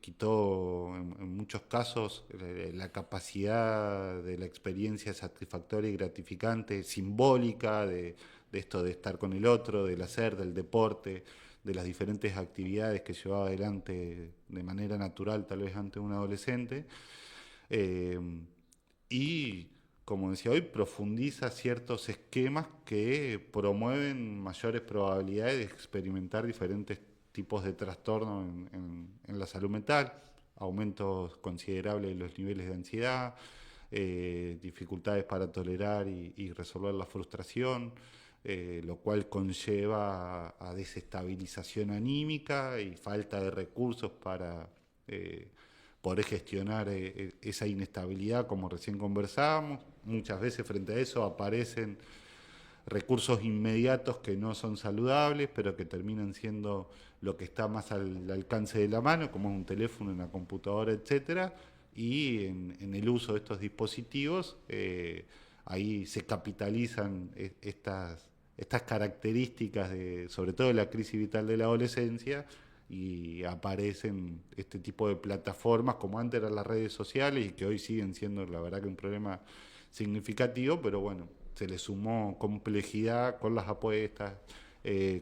quitó en muchos casos la capacidad de la experiencia satisfactoria y gratificante, simbólica, de esto de estar con el otro, del hacer, del deporte, de las diferentes actividades que llevaba adelante de manera natural tal vez ante un adolescente. Y, como decía hoy, profundiza ciertos esquemas que promueven mayores probabilidades de experimentar diferentes tipos de trastornos en la salud mental, aumentos considerables de los niveles de ansiedad, dificultades para tolerar y resolver la frustración, lo cual conlleva a desestabilización anímica y falta de recursos para poder gestionar esa inestabilidad, como recién conversábamos. Muchas veces frente a eso aparecen recursos inmediatos que no son saludables, pero que terminan siendo lo que está más al alcance de la mano, como es un teléfono, una computadora, etcétera, y en el uso de estos dispositivos ahí se capitalizan estas características sobre todo de la crisis vital de la adolescencia, y aparecen este tipo de plataformas como antes eran las redes sociales y que hoy siguen siendo la verdad que un problema significativo, pero bueno, se le sumó complejidad con las apuestas,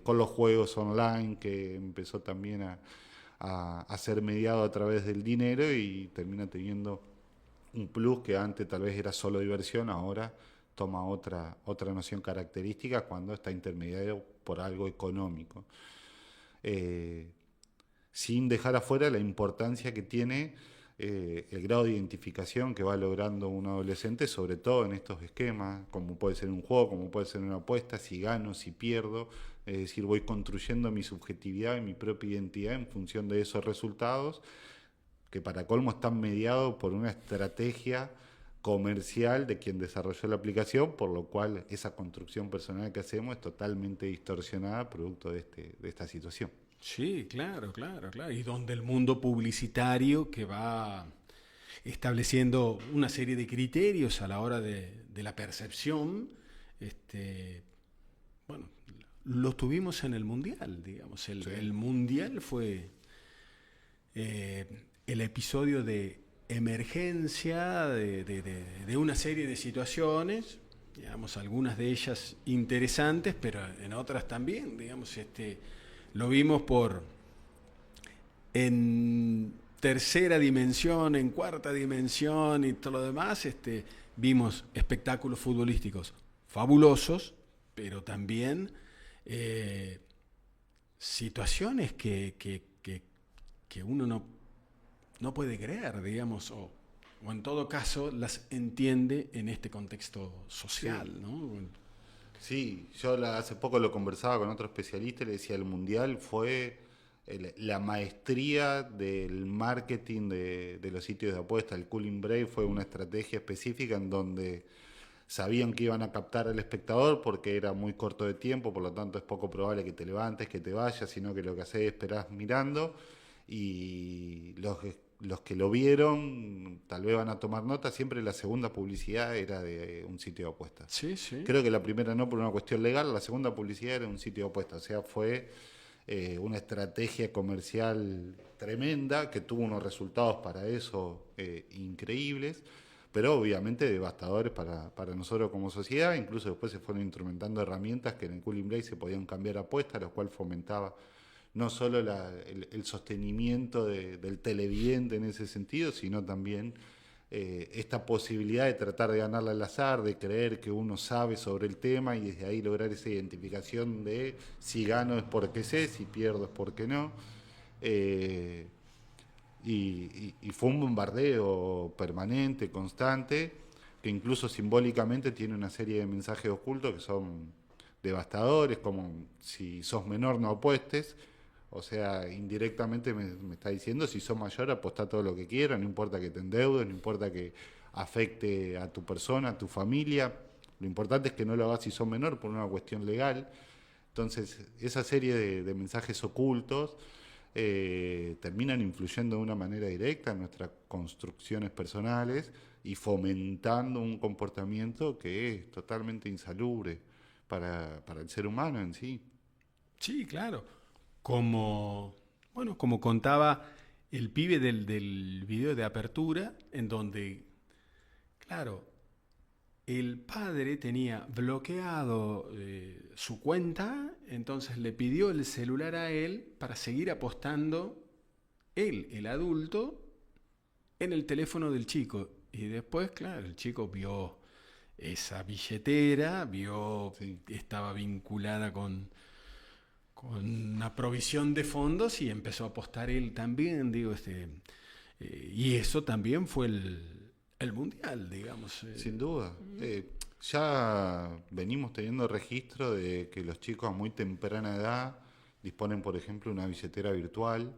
con los juegos online, que empezó también a ser mediado a través del dinero y termina teniendo un plus que antes tal vez era solo diversión, ahora toma otra noción característica cuando está intermediado por algo económico. Sin dejar afuera la importancia que tiene el grado de identificación que va logrando un adolescente, sobre todo en estos esquemas, como puede ser un juego, como puede ser una apuesta, si gano, si pierdo, es decir, voy construyendo mi subjetividad y mi propia identidad en función de esos resultados, que para colmo están mediados por una estrategia comercial de quien desarrolló la aplicación, por lo cual esa construcción personal que hacemos es totalmente distorsionada producto de esta situación. Sí, claro. Y donde el mundo publicitario que va estableciendo una serie de criterios a la hora de la percepción, bueno, lo tuvimos en el Mundial, digamos. El Mundial fue el episodio de emergencia de una serie de situaciones, digamos, algunas de ellas interesantes, pero en otras también, digamos, lo vimos en tercera dimensión, en cuarta dimensión y todo lo demás. Vimos espectáculos futbolísticos fabulosos, pero también situaciones que uno no puede creer, digamos, o en todo caso las entiende en este contexto social, sí. ¿No? Sí, yo hace poco lo conversaba con otro especialista y le decía, el Mundial fue la maestría del marketing de los sitios de apuesta. El Cooling Break fue una estrategia específica en donde sabían que iban a captar al espectador porque era muy corto de tiempo, por lo tanto es poco probable que te levantes, que te vayas, sino que lo que haces es esperar mirando, y los que lo vieron tal vez van a tomar nota. Siempre la segunda publicidad era de un sitio de apuestas. Sí, sí. Creo que la primera no por una cuestión legal, la segunda publicidad era un sitio de apuestas. O sea, fue una estrategia comercial tremenda que tuvo unos resultados para eso increíbles, pero obviamente devastadores para nosotros como sociedad. Incluso después se fueron instrumentando herramientas que en el Cooling Break se podían cambiar apuestas, lo cual fomentaba no solo el sostenimiento del televidente en ese sentido, sino también esta posibilidad de tratar de ganarle al azar, de creer que uno sabe sobre el tema y desde ahí lograr esa identificación de si gano es porque sé, si pierdo es porque no. Y fue un bombardeo permanente, constante, que incluso simbólicamente tiene una serie de mensajes ocultos que son devastadores, como si sos menor no apuestes. O sea, indirectamente me está diciendo, si sos mayor, apostá todo lo que quieras, no importa que te endeudes, no importa que afecte a tu persona, a tu familia. Lo importante es que no lo hagas si sos menor por una cuestión legal. Entonces, esa serie de mensajes ocultos terminan influyendo de una manera directa en nuestras construcciones personales y fomentando un comportamiento que es totalmente insalubre para el ser humano en sí. Sí, claro. Como contaba el pibe del video de apertura, en donde, claro, el padre tenía bloqueado su cuenta, entonces le pidió el celular a él para seguir apostando, él, el adulto, en el teléfono del chico. Y después, claro, el chico vio esa billetera, estaba vinculada con una provisión de fondos y empezó a apostar él también, y eso también fue el Mundial, digamos. Sin duda. Ya venimos teniendo registro de que los chicos a muy temprana edad disponen, por ejemplo, de una billetera virtual,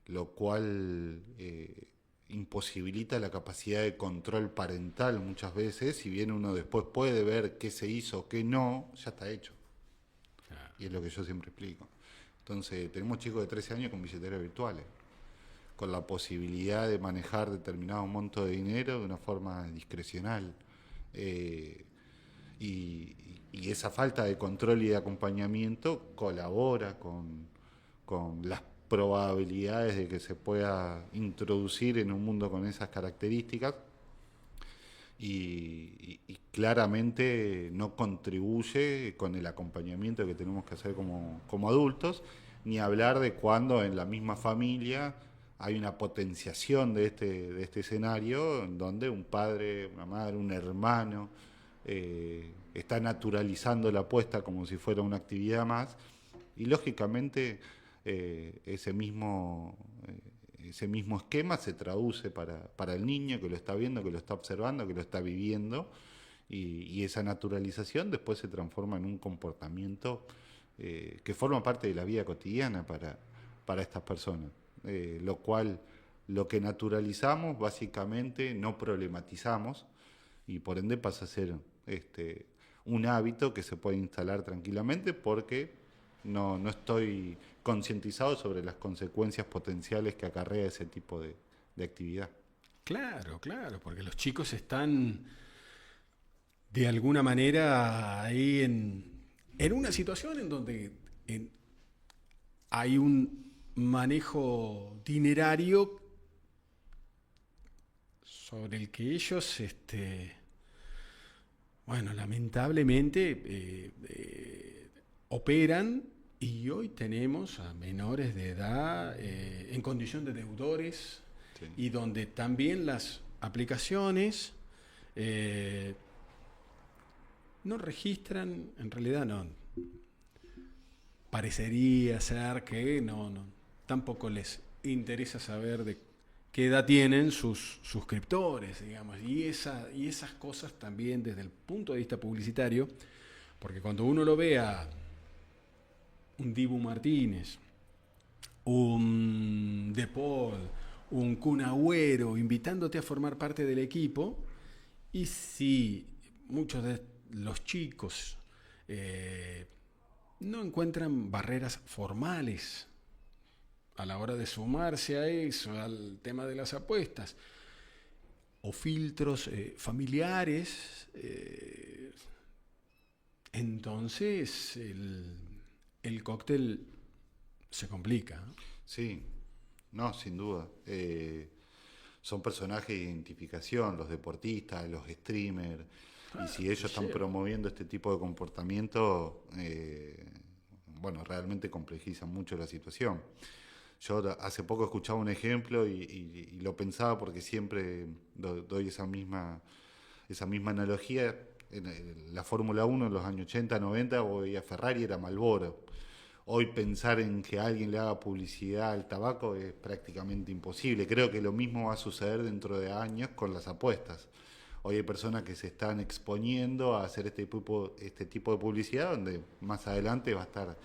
lo cual imposibilita la capacidad de control parental muchas veces. Si bien uno después puede ver qué se hizo, qué no, ya está hecho. Y es lo que yo siempre explico. Entonces, tenemos chicos de 13 años con billeteras virtuales, con la posibilidad de manejar determinado monto de dinero de una forma discrecional. Y esa falta de control y de acompañamiento colabora con las probabilidades de que se pueda introducir en un mundo con esas características y claramente no contribuye con el acompañamiento que tenemos que hacer como adultos, ni hablar de cuando en la misma familia hay una potenciación de este escenario en donde un padre, una madre, un hermano está naturalizando la apuesta como si fuera una actividad más, y lógicamente ese mismo esquema se traduce para el niño que lo está viendo, que lo está observando, que lo está viviendo, y esa naturalización después se transforma en un comportamiento que forma parte de la vida cotidiana para estas personas, lo cual lo que naturalizamos básicamente no problematizamos y por ende pasa a ser un hábito que se puede instalar tranquilamente porque no estoy concientizado sobre las consecuencias potenciales que acarrea ese tipo de actividad. Claro, porque los chicos están de alguna manera ahí en una situación en donde hay un manejo dinerario sobre el que ellos, lamentablemente operan, y hoy tenemos a menores de edad en condición de deudores, sí, y donde también las aplicaciones no registran, en realidad no, parecería ser que no tampoco les interesa saber de qué edad tienen sus suscriptores, digamos, y esas cosas también desde el punto de vista publicitario, porque cuando uno lo ve a un Dibu Martínez, un De Paul, un Kun Agüero invitándote a formar parte del equipo, y si muchos de los chicos no encuentran barreras formales a la hora de sumarse a eso, al tema de las apuestas, o filtros familiares, entonces el cóctel se complica, ¿no? Sí, no, sin duda. Son personajes de identificación, los deportistas, los streamers, y si ellos están promoviendo este tipo de comportamiento, realmente complejizan mucho la situación. Yo hace poco escuchaba un ejemplo y lo pensaba porque siempre doy esa misma analogía. En la Fórmula 1 en los años 80, 90, hoy a Ferrari era Marlboro. Hoy pensar en que alguien le haga publicidad al tabaco es prácticamente imposible. Creo que lo mismo va a suceder dentro de años con las apuestas. Hoy hay personas que se están exponiendo a hacer este tipo de publicidad, donde más adelante va a estar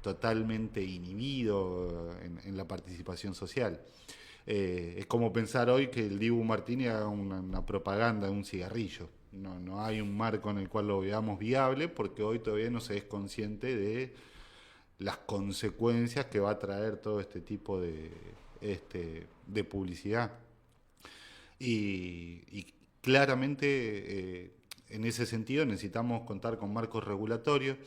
totalmente inhibido en la participación social. Es como pensar hoy que el Dibu Martínez haga una propaganda de un cigarrillo. No hay un marco en el cual lo veamos viable, porque hoy todavía no se es consciente de las consecuencias que va a traer todo este tipo de publicidad. Y claramente en ese sentido necesitamos contar con marcos regulatorios,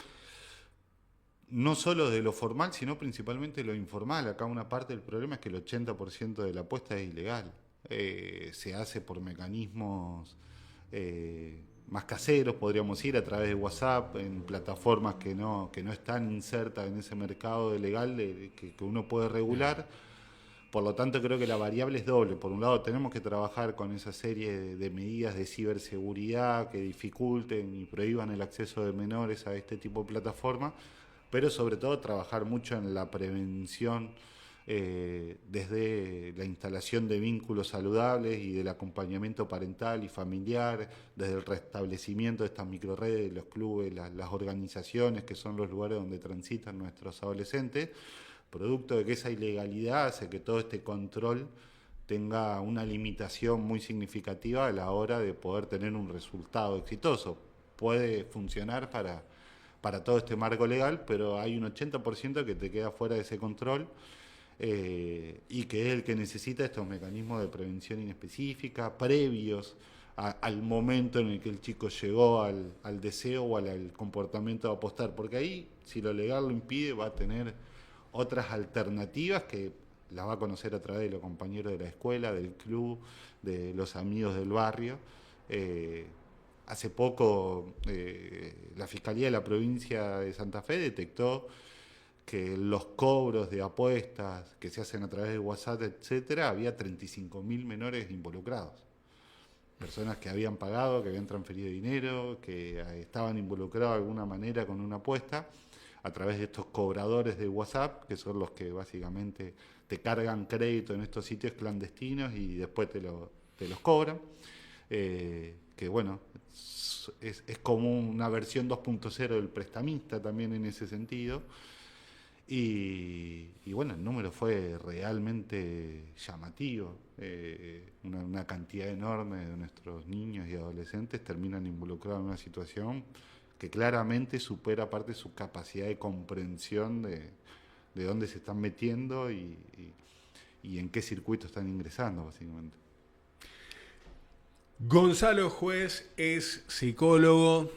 no solo de lo formal, sino principalmente de lo informal. Acá una parte del problema es que el 80% de la apuesta es ilegal. Se hace por mecanismos más caseros, podríamos ir a través de WhatsApp, en plataformas que no están insertas en ese mercado legal que uno puede regular. Por lo tanto, creo que la variable es doble. Por un lado, tenemos que trabajar con esa serie de medidas de ciberseguridad que dificulten y prohíban el acceso de menores a este tipo de plataformas, pero sobre todo trabajar mucho en la prevención desde la instalación de vínculos saludables y del acompañamiento parental y familiar, desde el restablecimiento de estas microredes, los clubes, las organizaciones que son los lugares donde transitan nuestros adolescentes, producto de que esa ilegalidad hace que todo este control tenga una limitación muy significativa a la hora de poder tener un resultado exitoso. Puede funcionar para todo este marco legal, pero hay un 80% que te queda fuera de ese control. y que es el que necesita estos mecanismos de prevención inespecífica previos al momento en el que el chico llegó al deseo o al comportamiento de apostar, porque ahí, si lo legal lo impide, va a tener otras alternativas que las va a conocer a través de los compañeros de la escuela, del club, de los amigos del barrio. Hace poco la Fiscalía de la provincia de Santa Fe detectó que los cobros de apuestas que se hacen a través de WhatsApp, etcétera, había 35.000 menores involucrados. Personas que habían pagado, que habían transferido dinero, que estaban involucrados de alguna manera con una apuesta a través de estos cobradores de WhatsApp, que son los que básicamente te cargan crédito en estos sitios clandestinos y después te los cobran. Que bueno, es como una versión 2.0 del prestamista también en ese sentido. Y bueno, el número fue realmente llamativo. Una cantidad enorme de nuestros niños y adolescentes terminan involucrados en una situación que claramente supera aparte su capacidad de comprensión de dónde se están metiendo y en qué circuito están ingresando, básicamente. Gonzalo Juez es psicólogo.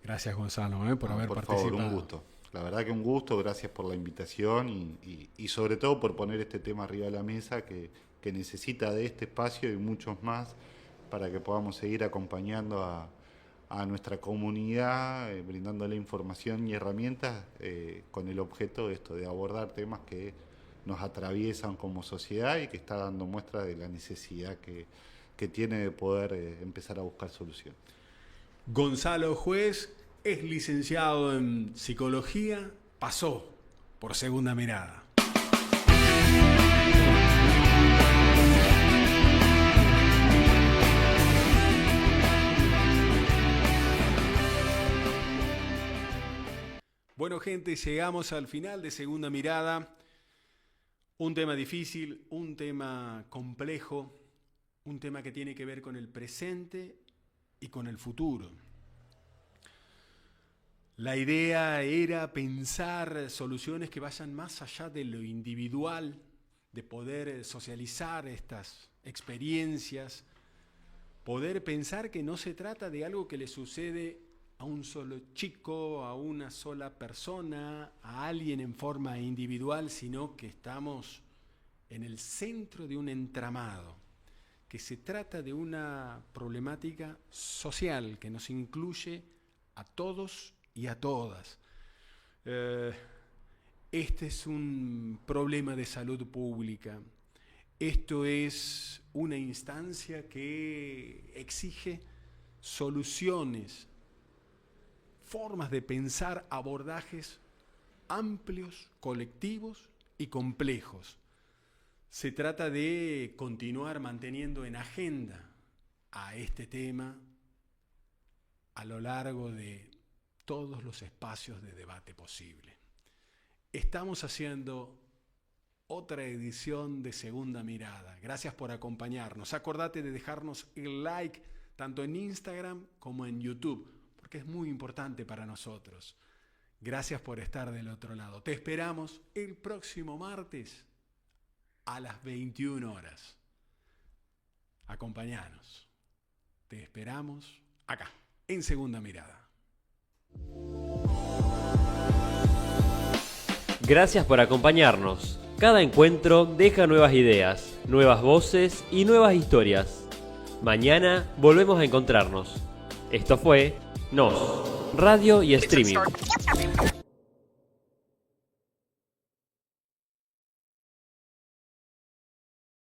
Gracias, Gonzalo, por haber participado. Por favor, un gusto. La verdad que un gusto, gracias por la invitación y sobre todo por poner este tema arriba de la mesa que necesita de este espacio y muchos más para que podamos seguir acompañando a nuestra comunidad, brindándole información y herramientas con el objeto de abordar temas que nos atraviesan como sociedad y que está dando muestra de la necesidad que tiene de poder empezar a buscar solución. Gonzalo Juez es licenciado en psicología, pasó por Segunda Mirada. Bueno, gente, llegamos al final de Segunda Mirada. Un tema difícil, un tema complejo, un tema que tiene que ver con el presente y con el futuro. La idea era pensar soluciones que vayan más allá de lo individual, de poder socializar estas experiencias, poder pensar que no se trata de algo que le sucede a un solo chico, a una sola persona, a alguien en forma individual, sino que estamos en el centro de un entramado, que se trata de una problemática social que nos incluye a todos y a todas. Este es un problema de salud pública. Esto es una instancia que exige soluciones, formas de pensar, abordajes amplios, colectivos y complejos. Se trata de continuar manteniendo en agenda a este tema a lo largo de todos los espacios de debate posible. Estamos haciendo otra edición de Segunda Mirada. Gracias por acompañarnos. Acordate de dejarnos el like tanto en Instagram como en YouTube, porque es muy importante para nosotros. Gracias por estar del otro lado. Te esperamos el próximo martes a las 21 horas. Acompáñanos. Te esperamos acá, en Segunda Mirada. Gracias por acompañarnos. Cada encuentro deja nuevas ideas, nuevas voces y nuevas historias. Mañana volvemos a encontrarnos. Esto fue NOS, Radio y Streaming.